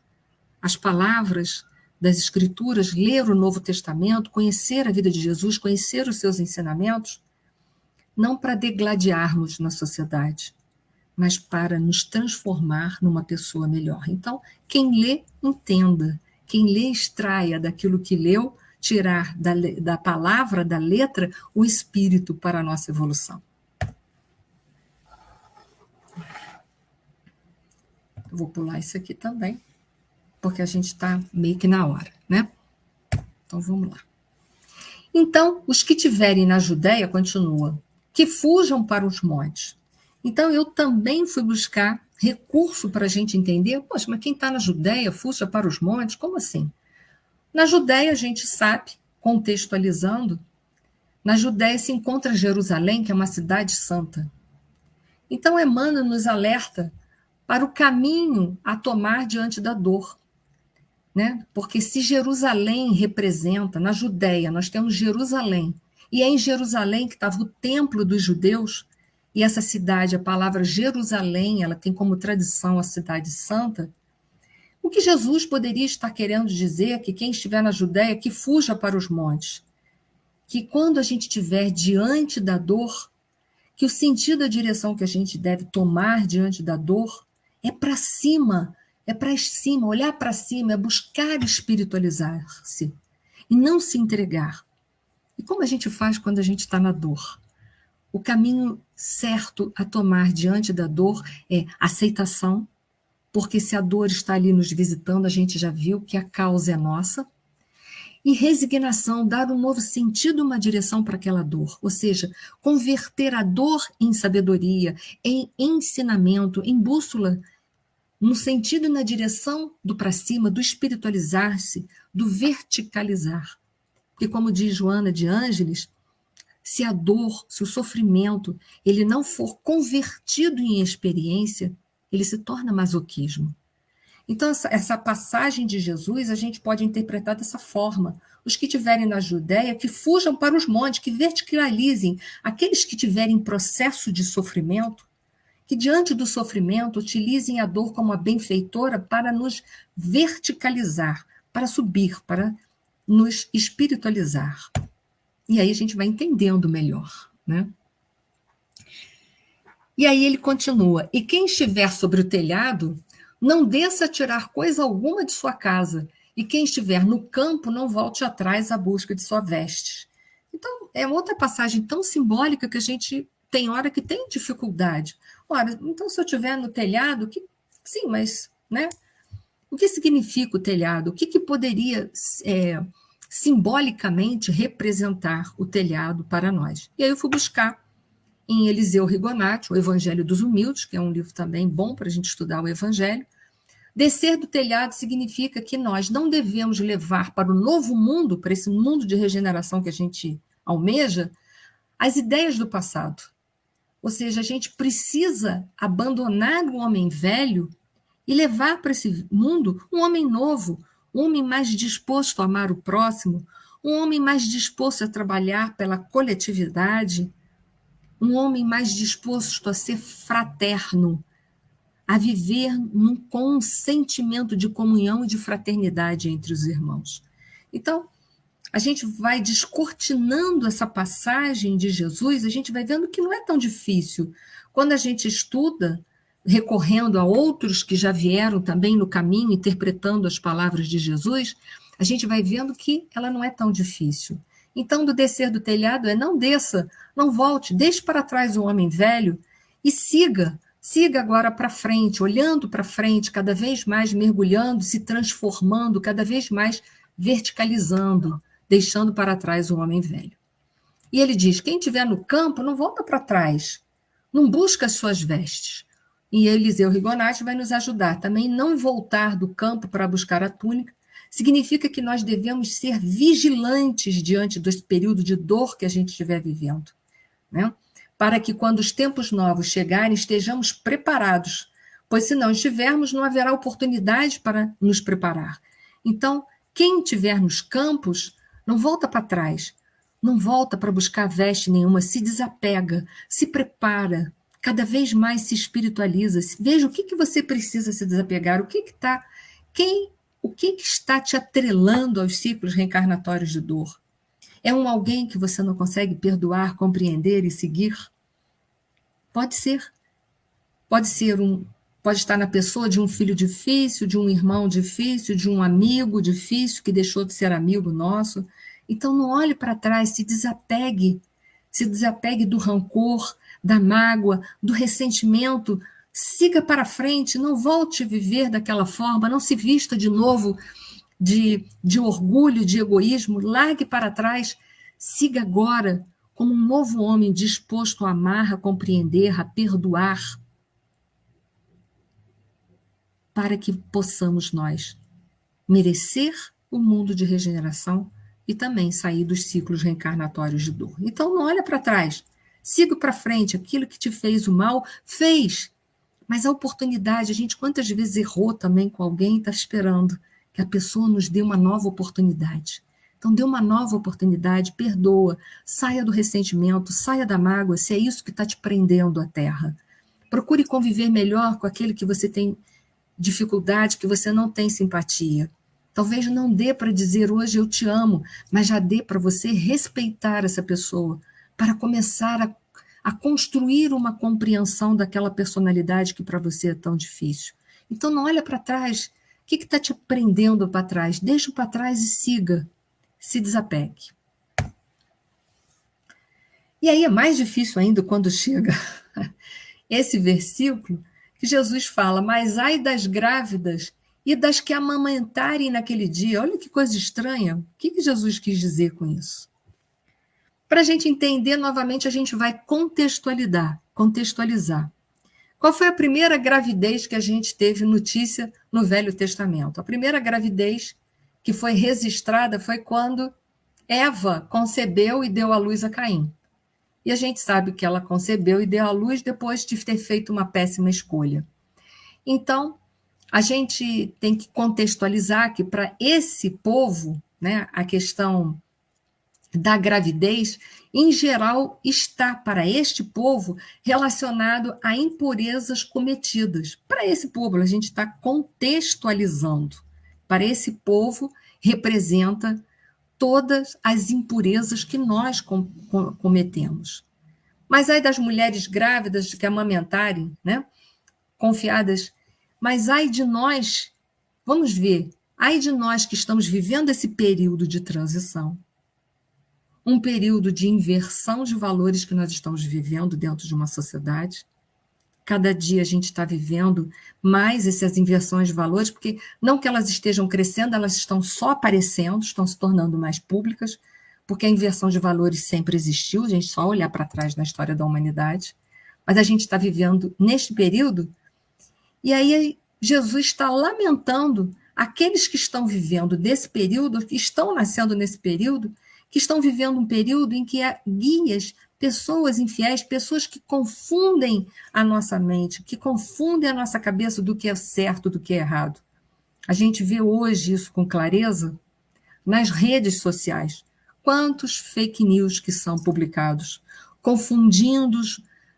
[SPEAKER 2] as palavras das Escrituras, ler o Novo Testamento, conhecer a vida de Jesus, conhecer os seus ensinamentos, não para degladiarmos na sociedade, mas para nos transformar numa pessoa melhor. Então, quem lê, entenda. Quem lê, extraia daquilo que leu, tirar da palavra, da letra, o espírito para a nossa evolução. Eu vou pular isso aqui também, porque a gente está meio que na hora, né? Então, vamos lá. Então, os que tiverem na Judéia, continua, que fujam para os montes. Então, eu também fui buscar recurso para a gente entender, poxa, mas quem está na Judéia fuja para os montes? Como assim? Na Judéia, a gente sabe, contextualizando, na Judéia se encontra Jerusalém, que é uma cidade santa. Então, Emmanuel nos alerta para o caminho a tomar diante da dor. Né? Porque se Jerusalém representa, na Judéia, nós temos Jerusalém, e é em Jerusalém que estava o templo dos judeus, e essa cidade, a palavra Jerusalém, ela tem como tradição a cidade santa. O que Jesus poderia estar querendo dizer é que quem estiver na Judéia, que fuja para os montes. Que quando a gente estiver diante da dor, que o sentido, a direção que a gente deve tomar diante da dor é para cima, olhar para cima, é buscar espiritualizar-se e não se entregar. E como a gente faz quando a gente está na dor? O caminho certo a tomar diante da dor é aceitação, porque se a dor está ali nos visitando, a gente já viu que a causa é nossa, e resignação, dar um novo sentido, uma direção para aquela dor, ou seja, converter a dor em sabedoria, em ensinamento, em bússola, no sentido e na direção do para cima, do espiritualizar-se, do verticalizar. Porque, como diz Joana de Ângeles, se a dor, se o sofrimento, ele não for convertido em experiência, ele se torna masoquismo. Então, essa passagem de Jesus, a gente pode interpretar dessa forma. Os que estiverem na Judéia, que fujam para os montes, que verticalizem. Aqueles que tiverem processo de sofrimento, que diante do sofrimento utilizem a dor como a benfeitora para nos verticalizar, para subir, para nos espiritualizar. E aí a gente vai entendendo melhor, né? E aí ele continua, e quem estiver sobre o telhado, não desça a tirar coisa alguma de sua casa, e quem estiver no campo, não volte atrás à busca de sua veste. Então, é outra passagem tão simbólica que a gente tem hora que tem dificuldade. Ora, então se eu estiver no telhado, sim, mas, né? O que significa o telhado? O que poderia simbolicamente representar o telhado para nós? E aí eu fui buscar em Eliseu Rigonati, o Evangelho dos Humildes, que é um livro também bom para a gente estudar o Evangelho. Descer do telhado significa que nós não devemos levar para o novo mundo, para esse mundo de regeneração que a gente almeja, as ideias do passado. Ou seja, a gente precisa abandonar o homem velho e levar para esse mundo um homem novo, um homem mais disposto a amar o próximo, um homem mais disposto a trabalhar pela coletividade, um homem mais disposto a ser fraterno, a viver com um sentimento de comunhão e de fraternidade entre os irmãos. Então, a gente vai descortinando essa passagem de Jesus, a gente vai vendo que não é tão difícil. Quando a gente estuda, recorrendo a outros que já vieram também no caminho, interpretando as palavras de Jesus, a gente vai vendo que ela não é tão difícil. Então, do descer do telhado não desça, não volte, deixe para trás o homem velho e siga agora para frente, olhando para frente, cada vez mais mergulhando, se transformando, cada vez mais verticalizando, deixando para trás o homem velho. E ele diz, quem estiver no campo, não volta para trás, não busca as suas vestes. E Eliseu Rigonati vai nos ajudar também, não voltar do campo para buscar a túnica, significa que nós devemos ser vigilantes diante desse período de dor que a gente estiver vivendo, né? Para que quando os tempos novos chegarem, estejamos preparados, pois se não estivermos, não haverá oportunidade para nos preparar. Então, quem estiver nos campos, não volta para trás, não volta para buscar veste nenhuma, se desapega, se prepara, cada vez mais se espiritualiza, veja o que você precisa se desapegar, o que está te atrelando aos ciclos reencarnatórios de dor. É alguém que você não consegue perdoar, compreender e seguir? Pode ser. Pode estar na pessoa de um filho difícil, de um irmão difícil, de um amigo difícil que deixou de ser amigo nosso. Então não olhe para trás, se desapegue do rancor, da mágoa, do ressentimento, siga para frente, não volte a viver daquela forma, não se vista de novo de orgulho, de egoísmo, largue para trás, siga agora como um novo homem disposto a amar, a compreender, a perdoar, para que possamos nós merecer o mundo de regeneração e também sair dos ciclos reencarnatórios de dor. Então não olha para trás, siga para frente, aquilo que te fez o mal, fez, mas a oportunidade, a gente quantas vezes errou também com alguém, está esperando que a pessoa nos dê uma nova oportunidade. Então, dê uma nova oportunidade, perdoa, saia do ressentimento, saia da mágoa, se é isso que está te prendendo à terra. Procure conviver melhor com aquele que você tem dificuldade, que você não tem simpatia. Talvez não dê para dizer hoje eu te amo, mas já dê para você respeitar essa pessoa, para começar a construir uma compreensão daquela personalidade que para você é tão difícil. Então, não olha para trás. O que está te prendendo para trás? Deixa para trás e siga. Se desapegue. E aí é mais difícil ainda quando chega esse versículo que Jesus fala, mas ai das grávidas e das que amamentarem naquele dia. Olha que coisa estranha. O que Jesus quis dizer com isso? Para a gente entender novamente, a gente vai contextualizar. Qual foi a primeira gravidez que a gente teve notícia no Velho Testamento? A primeira gravidez que foi registrada foi quando Eva concebeu e deu à luz a Caim. E a gente sabe que ela concebeu e deu à luz depois de ter feito uma péssima escolha. Então, a gente tem que contextualizar que para esse povo, né, a questão da gravidez, em geral, está para este povo relacionado a impurezas cometidas. Para esse povo, a gente está contextualizando. Para esse povo, representa todas as impurezas que nós cometemos. Mas ai das mulheres grávidas que amamentarem, né? Confiadas. Mas ai de nós, vamos ver, ai de nós que estamos vivendo esse período de transição, um período de inversão de valores que nós estamos vivendo dentro de uma sociedade, cada dia a gente está vivendo mais essas inversões de valores, porque não que elas estejam crescendo, elas estão só aparecendo, estão se tornando mais públicas, porque a inversão de valores sempre existiu, a gente só olhar para trás na história da humanidade, mas a gente está vivendo neste período, e aí Jesus está lamentando aqueles que estão vivendo desse período, que estão nascendo nesse período, que estão vivendo um período em que há guias, pessoas infiéis, pessoas que confundem a nossa mente, que confundem a nossa cabeça do que é certo, do que é errado. A gente vê hoje isso com clareza nas redes sociais. Quantos fake news que são publicados, confundindo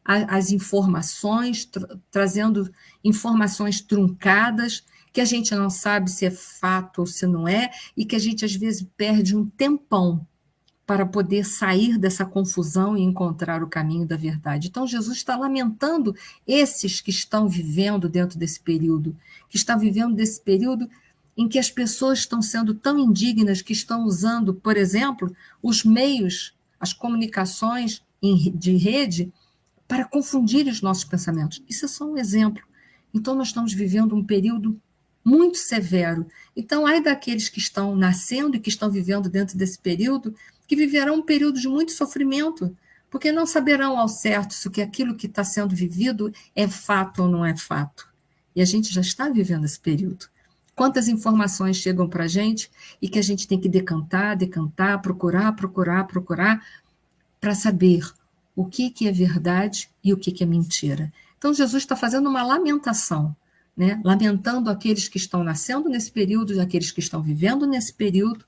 [SPEAKER 2] as informações, trazendo informações truncadas, que a gente não sabe se é fato ou se não é, e que a gente às vezes perde um tempão para poder sair dessa confusão e encontrar o caminho da verdade. Então, Jesus está lamentando esses que estão vivendo dentro desse período, que estão vivendo desse período em que as pessoas estão sendo tão indignas, que estão usando, por exemplo, os meios, as comunicações de rede, para confundir os nossos pensamentos. Isso é só um exemplo. Então, nós estamos vivendo um período muito severo. Então, ai daqueles que estão nascendo e que estão vivendo dentro desse período, que viverão um período de muito sofrimento, porque não saberão ao certo se aquilo que está sendo vivido é fato ou não é fato. E a gente já está vivendo esse período. Quantas informações chegam para a gente e que a gente tem que decantar, procurar, para saber o que é verdade e o que é mentira. Então, Jesus está fazendo uma lamentação, né? Lamentando aqueles que estão nascendo nesse período, aqueles que estão vivendo nesse período,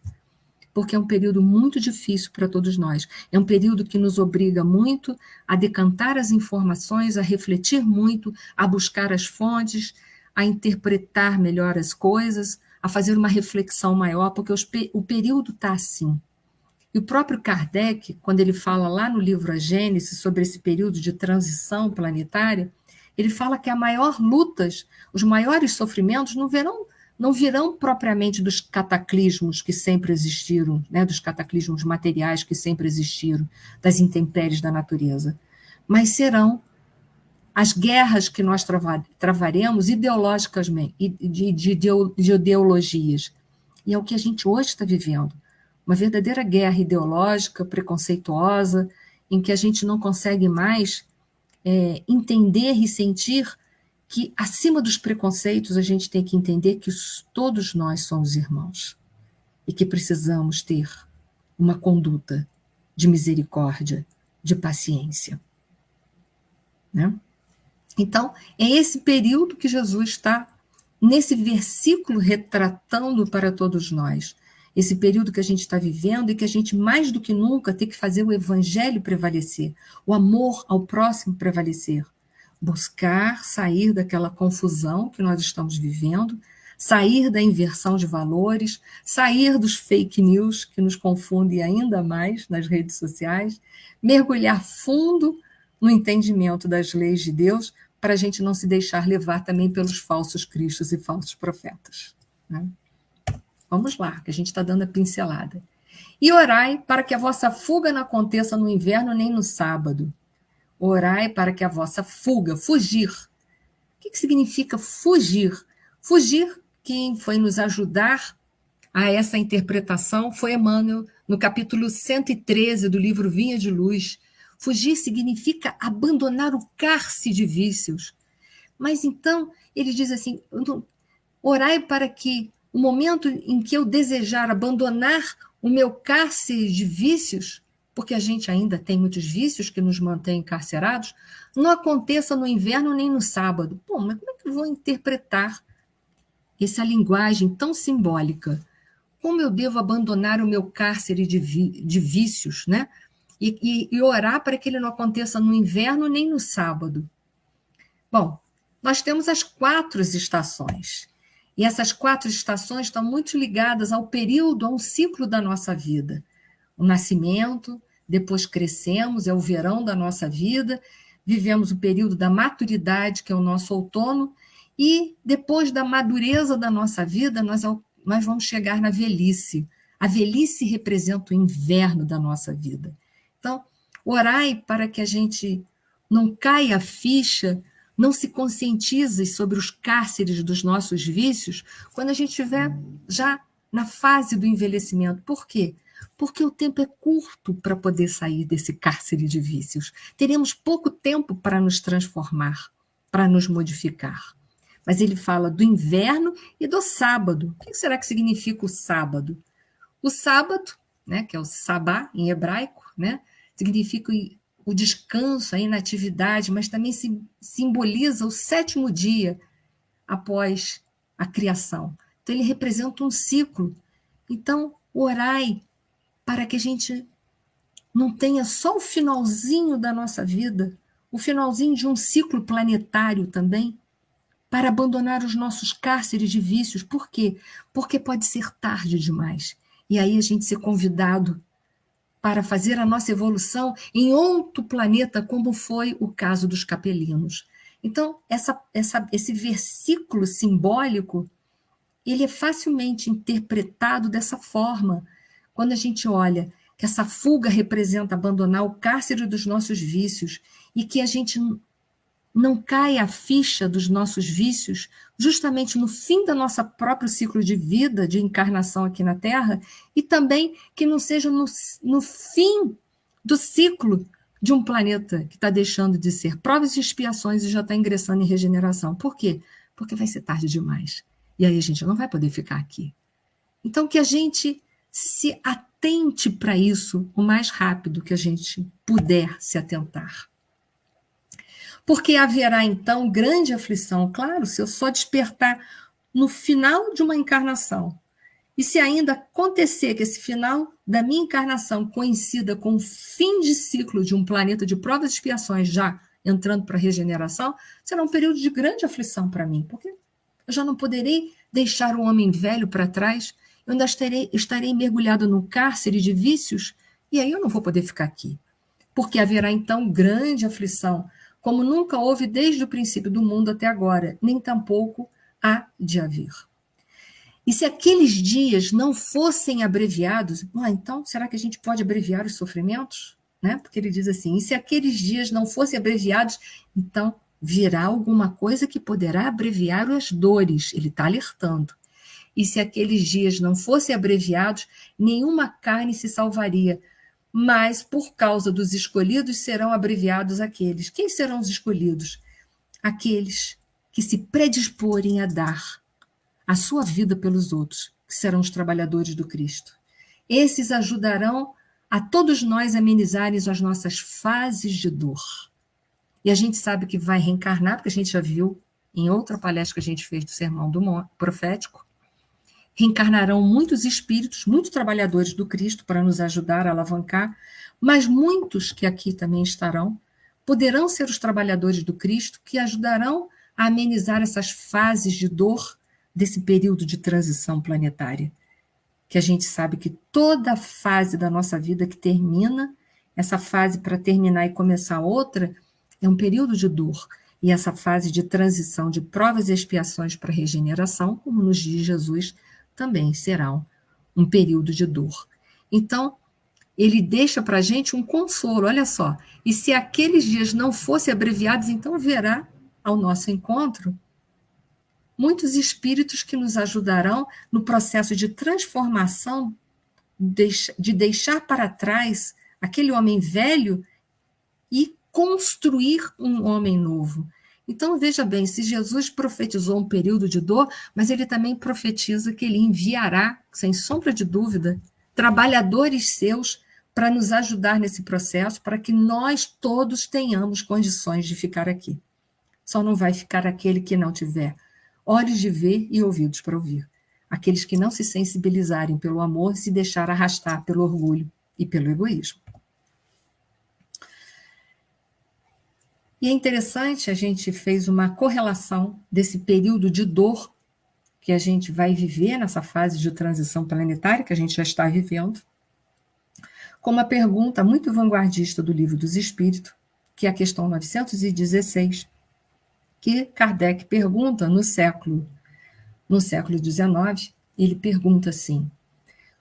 [SPEAKER 2] porque é um período muito difícil para todos nós. É um período que nos obriga muito a decantar as informações, a refletir muito, a buscar as fontes, a interpretar melhor as coisas, a fazer uma reflexão maior, porque o período está assim. E o próprio Kardec, quando ele fala lá no livro A Gênese sobre esse período de transição planetária, ele fala que as maiores lutas, os maiores sofrimentos não virão propriamente dos cataclismos que sempre existiram, né, dos cataclismos materiais que sempre existiram, das intempéries da natureza, mas serão as guerras que nós travaremos ideologicamente, de ideologias. E é o que a gente hoje está vivendo. Uma verdadeira guerra ideológica, preconceituosa, em que a gente não consegue mais entender e sentir que, acima dos preconceitos, a gente tem que entender que todos nós somos irmãos e que precisamos ter uma conduta de misericórdia, de paciência. Né? Então, é esse período que Jesus está, nesse versículo, retratando para todos nós. Esse período que a gente está vivendo e que a gente, mais do que nunca, tem que fazer o evangelho prevalecer, o amor ao próximo prevalecer. Buscar sair daquela confusão que nós estamos vivendo, sair da inversão de valores, sair dos fake news que nos confundem ainda mais nas redes sociais, mergulhar fundo no entendimento das leis de Deus, para a gente não se deixar levar também pelos falsos cristos e falsos profetas. Né? Vamos lá, que a gente está dando a pincelada. E orai para que a vossa fuga não aconteça no inverno nem no sábado. Orai para que a vossa fuga, fugir. O que significa fugir? Fugir, quem foi nos ajudar a essa interpretação foi Emmanuel, no capítulo 113 do livro Vinha de Luz. Fugir significa abandonar o cárcere de vícios. Mas então, ele diz assim, orai para que o momento em que eu desejar abandonar o meu cárcere de vícios, porque a gente ainda tem muitos vícios que nos mantêm encarcerados, não aconteça no inverno nem no sábado. Pô, mas como é que eu vou interpretar essa linguagem tão simbólica? Como eu devo abandonar o meu cárcere de vícios, né? E orar para que ele não aconteça no inverno nem no sábado. Bom, nós temos as 4 estações. E essas 4 estações estão muito ligadas ao período, a um ciclo da nossa vida. O nascimento, depois crescemos, é o verão da nossa vida, vivemos o período da maturidade, que é o nosso outono, e depois da madureza da nossa vida, nós vamos chegar na velhice. A velhice representa o inverno da nossa vida. Então, orai para que a gente não caia a ficha não se conscientize sobre os cárceres dos nossos vícios quando a gente estiver já na fase do envelhecimento. Por quê? Porque o tempo é curto para poder sair desse cárcere de vícios. Teremos pouco tempo para nos transformar, para nos modificar. Mas ele fala do inverno e do sábado. O que será que significa o sábado? O sábado, né, que é o sabá em hebraico, né, significa o descanso, a inatividade, mas também simboliza o sétimo dia após a criação. Então, ele representa um ciclo. Então, orai para que a gente não tenha só o finalzinho da nossa vida, o finalzinho de um ciclo planetário também, para abandonar os nossos cárceres de vícios. Por quê? Porque pode ser tarde demais. E aí a gente ser convidado para fazer a nossa evolução em outro planeta, como foi o caso dos capelinos. Então, esse versículo simbólico, ele é facilmente interpretado dessa forma. Quando a gente olha que essa fuga representa abandonar o cárcere dos nossos vícios e que a gente não caia a ficha dos nossos vícios justamente no fim do nosso próprio ciclo de vida, de encarnação aqui na Terra, e também que não seja no fim do ciclo de um planeta que está deixando de ser provas e expiações e já está ingressando em regeneração. Por quê? Porque vai ser tarde demais. E aí a gente não vai poder ficar aqui. Então, que a gente se atente para isso o mais rápido que a gente puder se atentar. Porque haverá, então, grande aflição. Claro, se eu só despertar no final de uma encarnação, e se ainda acontecer que esse final da minha encarnação coincida com o fim de ciclo de um planeta de provas e expiações já entrando para a regeneração, será um período de grande aflição para mim, porque eu já não poderei deixar o homem velho para trás, eu ainda estarei mergulhado no cárcere de vícios, e aí eu não vou poder ficar aqui. Porque haverá, então, grande aflição, como nunca houve desde o princípio do mundo até agora, nem tampouco há de haver. E se aqueles dias não fossem abreviados, então, será que a gente pode abreviar os sofrimentos? Né? Porque ele diz assim, e se aqueles dias não fossem abreviados, então virá alguma coisa que poderá abreviar as dores, ele está alertando. E se aqueles dias não fossem abreviados, nenhuma carne se salvaria, mas por causa dos escolhidos serão abreviados aqueles. Quem serão os escolhidos? Aqueles que se predisporem a dar a sua vida pelos outros, que serão os trabalhadores do Cristo. Esses ajudarão a todos nós a amenizarem as nossas fases de dor. E a gente sabe que vai reencarnar, porque a gente já viu em outra palestra que a gente fez do Sermão do Profético, reencarnarão muitos espíritos, muitos trabalhadores do Cristo para nos ajudar a alavancar, mas muitos que aqui também estarão, poderão ser os trabalhadores do Cristo que ajudarão a amenizar essas fases de dor desse período de transição planetária. Que a gente sabe que toda fase da nossa vida que termina, essa fase para terminar e começar outra, é um período de dor. E essa fase de transição de provas e expiações para regeneração, como nos diz Jesus, também será um período de dor. Então, ele deixa para a gente um consolo, olha só, e se aqueles dias não fossem abreviados, então verá ao nosso encontro muitos espíritos que nos ajudarão no processo de transformação, de deixar para trás aquele homem velho e construir um homem novo. Então, veja bem, se Jesus profetizou um período de dor, mas ele também profetiza que ele enviará, sem sombra de dúvida, trabalhadores seus para nos ajudar nesse processo, para que nós todos tenhamos condições de ficar aqui. Só não vai ficar aquele que não tiver olhos de ver e ouvidos para ouvir. Aqueles que não se sensibilizarem pelo amor e se deixar arrastar pelo orgulho e pelo egoísmo. E é interessante, a gente fez uma correlação desse período de dor que a gente vai viver nessa fase de transição planetária, que a gente já está vivendo, com uma pergunta muito vanguardista do Livro dos Espíritos, que é a questão 916, que Kardec pergunta no século XIX, ele pergunta assim,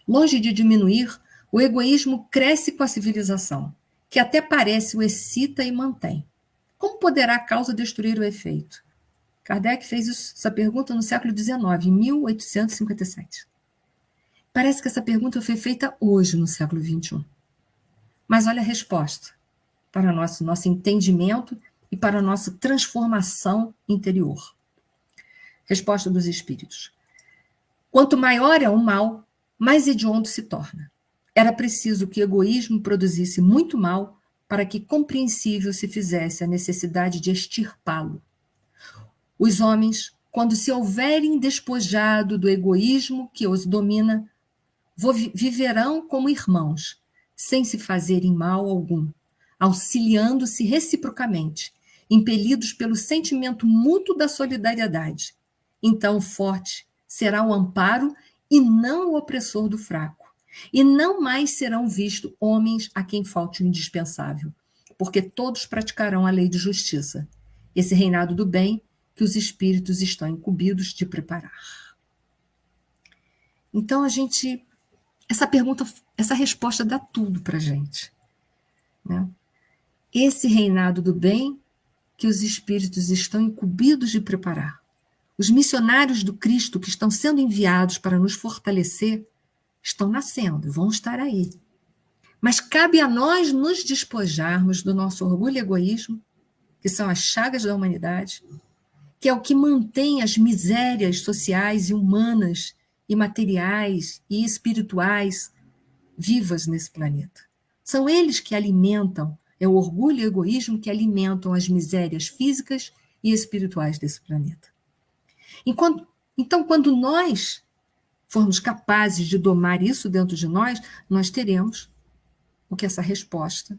[SPEAKER 2] longe de diminuir, o egoísmo cresce com a civilização, que até parece o excita e mantém. Como poderá a causa destruir o efeito? Kardec fez essa pergunta no século XIX, em 1857. Parece que essa pergunta foi feita hoje, no século XXI. Mas olha a resposta para nosso entendimento e para a nossa transformação interior. Resposta dos espíritos. Quanto maior é o mal, mais hediondo se torna. Era preciso que o egoísmo produzisse muito mal para que compreensível se fizesse a necessidade de extirpá-lo. Os homens, quando se houverem despojado do egoísmo que os domina, viverão como irmãos, sem se fazerem mal algum, auxiliando-se reciprocamente, impelidos pelo sentimento mútuo da solidariedade. Então o forte será o amparo e não o opressor do fraco. E não mais serão vistos homens a quem falte o indispensável, porque todos praticarão a lei de justiça, esse reinado do bem que os espíritos estão incumbidos de preparar. Então essa pergunta, essa resposta dá tudo para a gente, né? Esse reinado do bem que os espíritos estão incumbidos de preparar. Os missionários do Cristo que estão sendo enviados para nos fortalecer estão nascendo, vão estar aí. Mas cabe a nós nos despojarmos do nosso orgulho e egoísmo, que são as chagas da humanidade, que é o que mantém as misérias sociais e humanas e materiais e espirituais vivas nesse planeta. São eles que alimentam, é o orgulho e o egoísmo que alimentam as misérias físicas e espirituais desse planeta. Então, quando nós formos capazes de domar isso dentro de nós, nós teremos o que essa resposta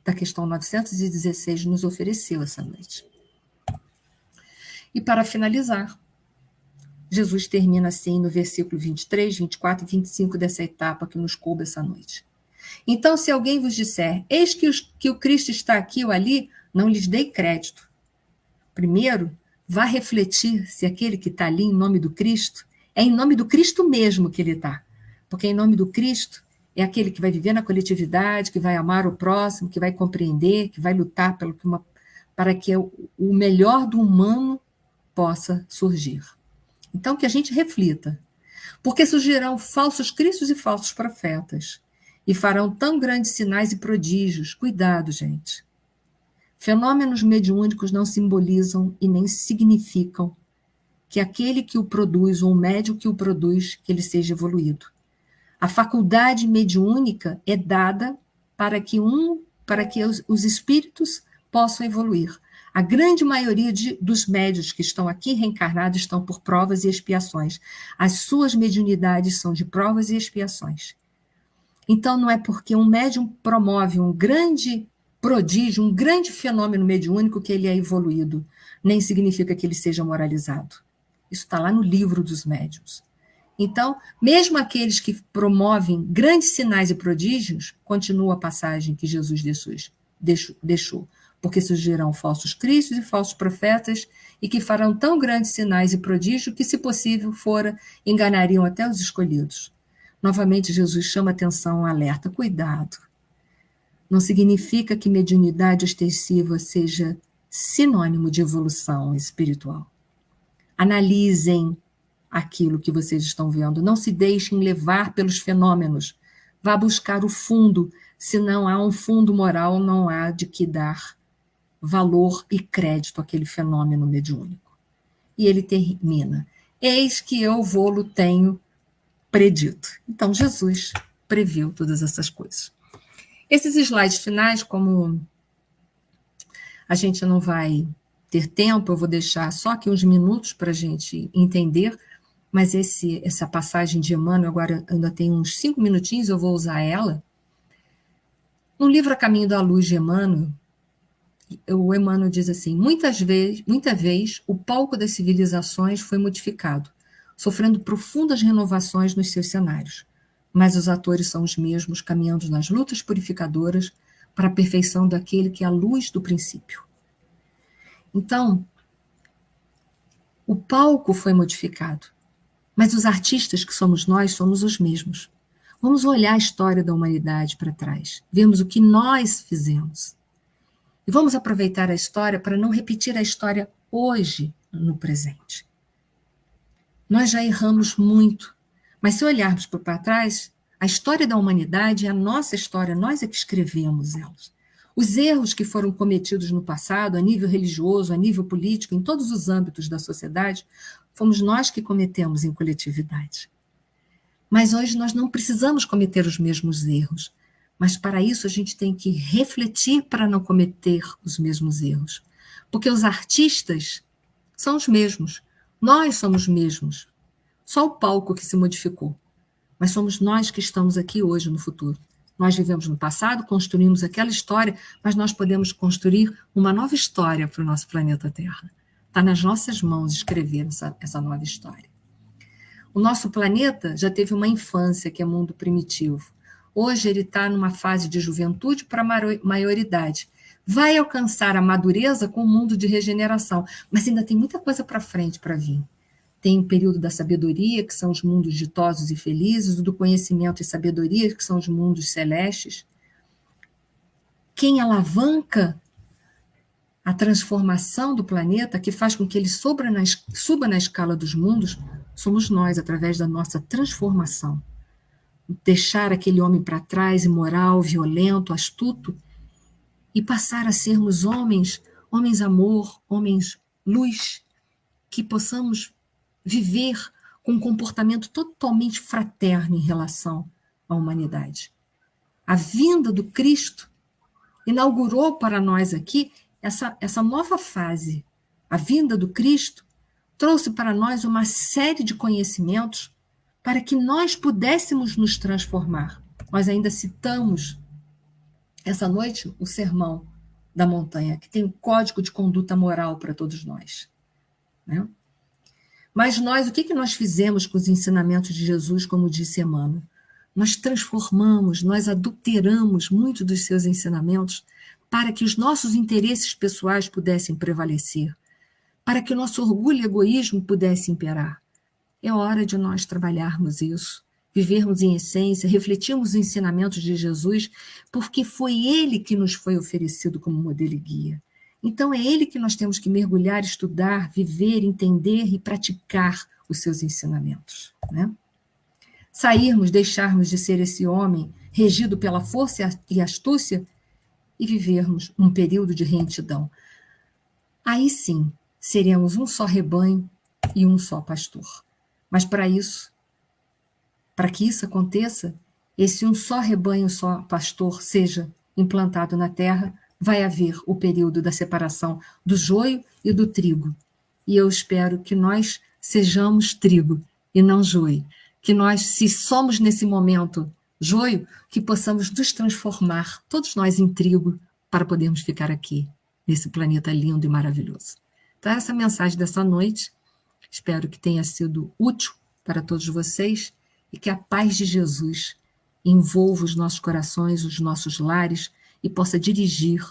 [SPEAKER 2] da questão 916 nos ofereceu essa noite. E para finalizar, Jesus termina assim no versículo 23, 24 e 25 dessa etapa que nos coube essa noite. Então, se alguém vos disser, eis que o Cristo está aqui ou ali, não lhes dei crédito. Primeiro, vá refletir se aquele que está ali em nome do Cristo, é em nome do Cristo mesmo que ele está. Porque em nome do Cristo é aquele que vai viver na coletividade, que vai amar o próximo, que vai compreender, que vai lutar para que o melhor do humano possa surgir. Então, que a gente reflita. Porque surgirão falsos cristos e falsos profetas, e farão tão grandes sinais e prodígios. Cuidado, gente. Fenômenos mediúnicos não simbolizam e nem significam que aquele que o produz, ou o médium que o produz, que ele seja evoluído. A faculdade mediúnica é dada para que os espíritos possam evoluir. A grande maioria dos médiuns que estão aqui reencarnados estão por provas e expiações. As suas mediunidades são de provas e expiações. Então, não é porque um médium promove um grande prodígio, um grande fenômeno mediúnico que ele é evoluído, nem significa que ele seja moralizado. Isso está lá no livro dos médiuns. Então, mesmo aqueles que promovem grandes sinais e prodígios, continua a passagem que Jesus deixou, porque surgirão falsos cristos e falsos profetas, e que farão tão grandes sinais e prodígios que, se possível fora, enganariam até os escolhidos. Novamente, Jesus chama atenção, alerta, cuidado. Não significa que mediunidade ostensiva seja sinônimo de evolução espiritual. Analisem aquilo que vocês estão vendo. Não se deixem levar pelos fenômenos. Vá buscar o fundo. Se não há um fundo moral, não há de que dar valor e crédito àquele fenômeno mediúnico. E ele termina. Eis que eu vou-lo tenho predito. Então, Jesus previu todas essas coisas. Esses slides finais, como a gente não vai ter tempo, eu vou deixar só aqui uns minutos para a gente entender, mas essa passagem de Emmanuel, agora ainda tem uns 5 minutinhos, eu vou usar ela. No livro A Caminho da Luz de Emmanuel, o Emmanuel diz assim, muita vez o palco das civilizações foi modificado, sofrendo profundas renovações nos seus cenários, mas os atores são os mesmos, caminhando nas lutas purificadoras para a perfeição daquele que é a luz do princípio. Então, o palco foi modificado, mas os artistas que somos nós somos os mesmos. Vamos olhar a história da humanidade para trás, vemos o que nós fizemos. E vamos aproveitar a história para não repetir a história hoje, no presente. Nós já erramos muito, mas se olharmos para trás, a história da humanidade é a nossa história, nós é que escrevemos elas. Os erros que foram cometidos no passado, a nível religioso, a nível político, em todos os âmbitos da sociedade, fomos nós que cometemos em coletividade. Mas hoje nós não precisamos cometer os mesmos erros. Mas para isso a gente tem que refletir para não cometer os mesmos erros. Porque os artistas são os mesmos. Nós somos os mesmos. Só o palco que se modificou. Mas somos nós que estamos aqui hoje no futuro. Nós vivemos no passado, construímos aquela história, mas nós podemos construir uma nova história para o nosso planeta Terra. Está nas nossas mãos escrever essa nova história. O nosso planeta já teve uma infância, que é mundo primitivo. Hoje ele está numa fase de juventude para maioridade. Vai alcançar a madureza com o mundo de regeneração, mas ainda tem muita coisa para frente para vir. Tem o período da sabedoria, que são os mundos ditosos e felizes, o do conhecimento e sabedoria, que são os mundos celestes. Quem alavanca a transformação do planeta, que faz com que ele suba na escala dos mundos, somos nós, através da nossa transformação. Deixar aquele homem para trás, imoral, violento, astuto, e passar a sermos homens amor, homens luz, que possamos viver com um comportamento totalmente fraterno em relação à humanidade. A vinda do Cristo inaugurou para nós aqui essa nova fase. A vinda do Cristo trouxe para nós uma série de conhecimentos para que nós pudéssemos nos transformar. Nós ainda citamos essa noite o Sermão da Montanha, que tem um código de conduta moral para todos nós, né? Mas nós, o que nós fizemos com os ensinamentos de Jesus, como disse Emmanuel? Nós transformamos, nós adulteramos muito dos seus ensinamentos para que os nossos interesses pessoais pudessem prevalecer, para que o nosso orgulho e egoísmo pudesse imperar. É hora de nós trabalharmos isso, vivermos em essência, refletirmos os ensinamentos de Jesus, porque foi ele que nos foi oferecido como modelo e guia. Então é ele que nós temos que mergulhar, estudar, viver, entender e praticar os seus ensinamentos, né? Sairmos, deixarmos de ser esse homem regido pela força e astúcia e vivermos um período de retidão. Aí sim, seremos um só rebanho e um só pastor. Mas para que isso aconteça, esse um só rebanho, um só pastor seja implantado na terra, vai haver o período da separação do joio e do trigo. E eu espero que nós sejamos trigo e não joio. Que nós, se somos nesse momento joio, que possamos nos transformar, todos nós, em trigo, para podermos ficar aqui, nesse planeta lindo e maravilhoso. Então, essa mensagem dessa noite, espero que tenha sido útil para todos vocês e que a paz de Jesus envolva os nossos corações, os nossos lares e possa dirigir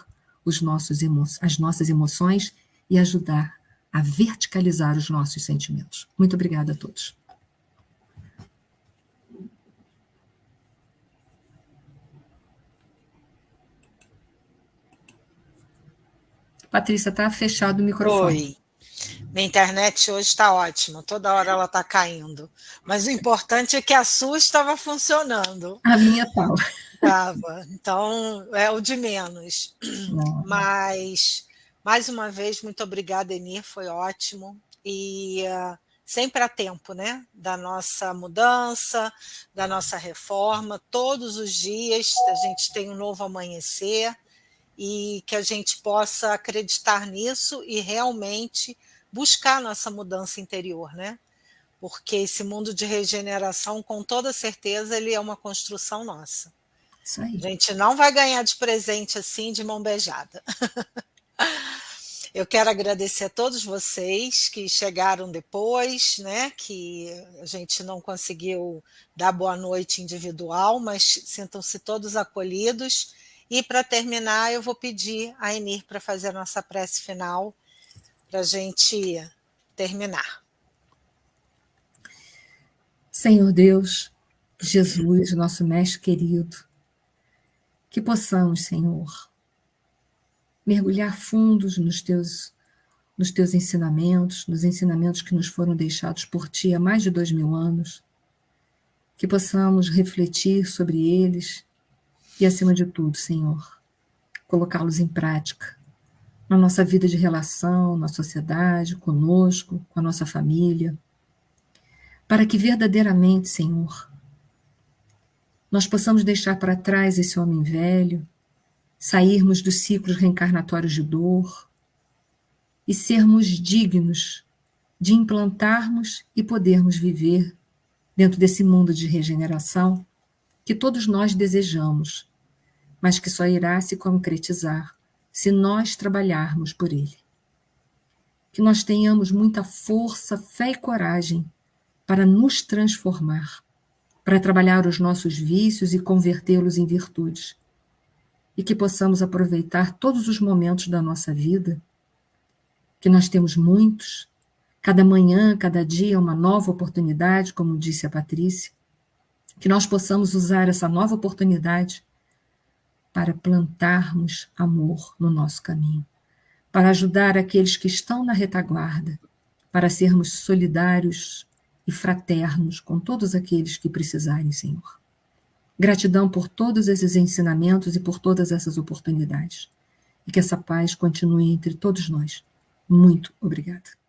[SPEAKER 2] as nossas emoções e ajudar a verticalizar os nossos sentimentos. Muito obrigada a todos. Patrícia, está fechado o microfone.
[SPEAKER 1] Oi. Minha internet hoje está ótima, toda hora ela está caindo. Mas o importante é que a sua estava funcionando.
[SPEAKER 2] A minha estava.
[SPEAKER 1] Estava. Então, é o de menos. Mas, mais uma vez, muito obrigada, Enir, foi ótimo. E sempre há tempo, né? Da nossa mudança, da nossa reforma. Todos os dias a gente tem um novo amanhecer e que a gente possa acreditar nisso e realmente buscar nossa mudança interior, né? Porque esse mundo de regeneração, com toda certeza, ele é uma construção nossa.
[SPEAKER 2] Isso aí.
[SPEAKER 1] A gente não vai ganhar de presente assim, de mão beijada. Eu quero agradecer a todos vocês que chegaram depois, né? Que a gente não conseguiu dar boa noite individual, mas sintam-se todos acolhidos. E para terminar, eu vou pedir a Enir para fazer a nossa prece final, para a gente terminar.
[SPEAKER 2] Senhor Deus, Jesus, nosso mestre querido, que possamos, Senhor, mergulhar fundos nos teus ensinamentos, nos ensinamentos que nos foram deixados por ti há mais de 2000 anos, que possamos refletir sobre eles e, acima de tudo, Senhor, colocá-los em prática na nossa vida de relação, na sociedade, conosco, com a nossa família, para que verdadeiramente, Senhor, nós possamos deixar para trás esse homem velho, sairmos dos ciclos reencarnatórios de dor e sermos dignos de implantarmos e podermos viver dentro desse mundo de regeneração que todos nós desejamos, mas que só irá se concretizar se nós trabalharmos por ele. Que nós tenhamos muita força, fé e coragem para nos transformar, para trabalhar os nossos vícios e convertê-los em virtudes, e que possamos aproveitar todos os momentos da nossa vida, que nós temos muitos, cada manhã, cada dia é uma nova oportunidade, como disse a Patrícia, que nós possamos usar essa nova oportunidade para plantarmos amor no nosso caminho, para ajudar aqueles que estão na retaguarda, para sermos solidários e fraternos com todos aqueles que precisarem, Senhor. Gratidão por todos esses ensinamentos e por todas essas oportunidades. E que essa paz continue entre todos nós. Muito obrigada.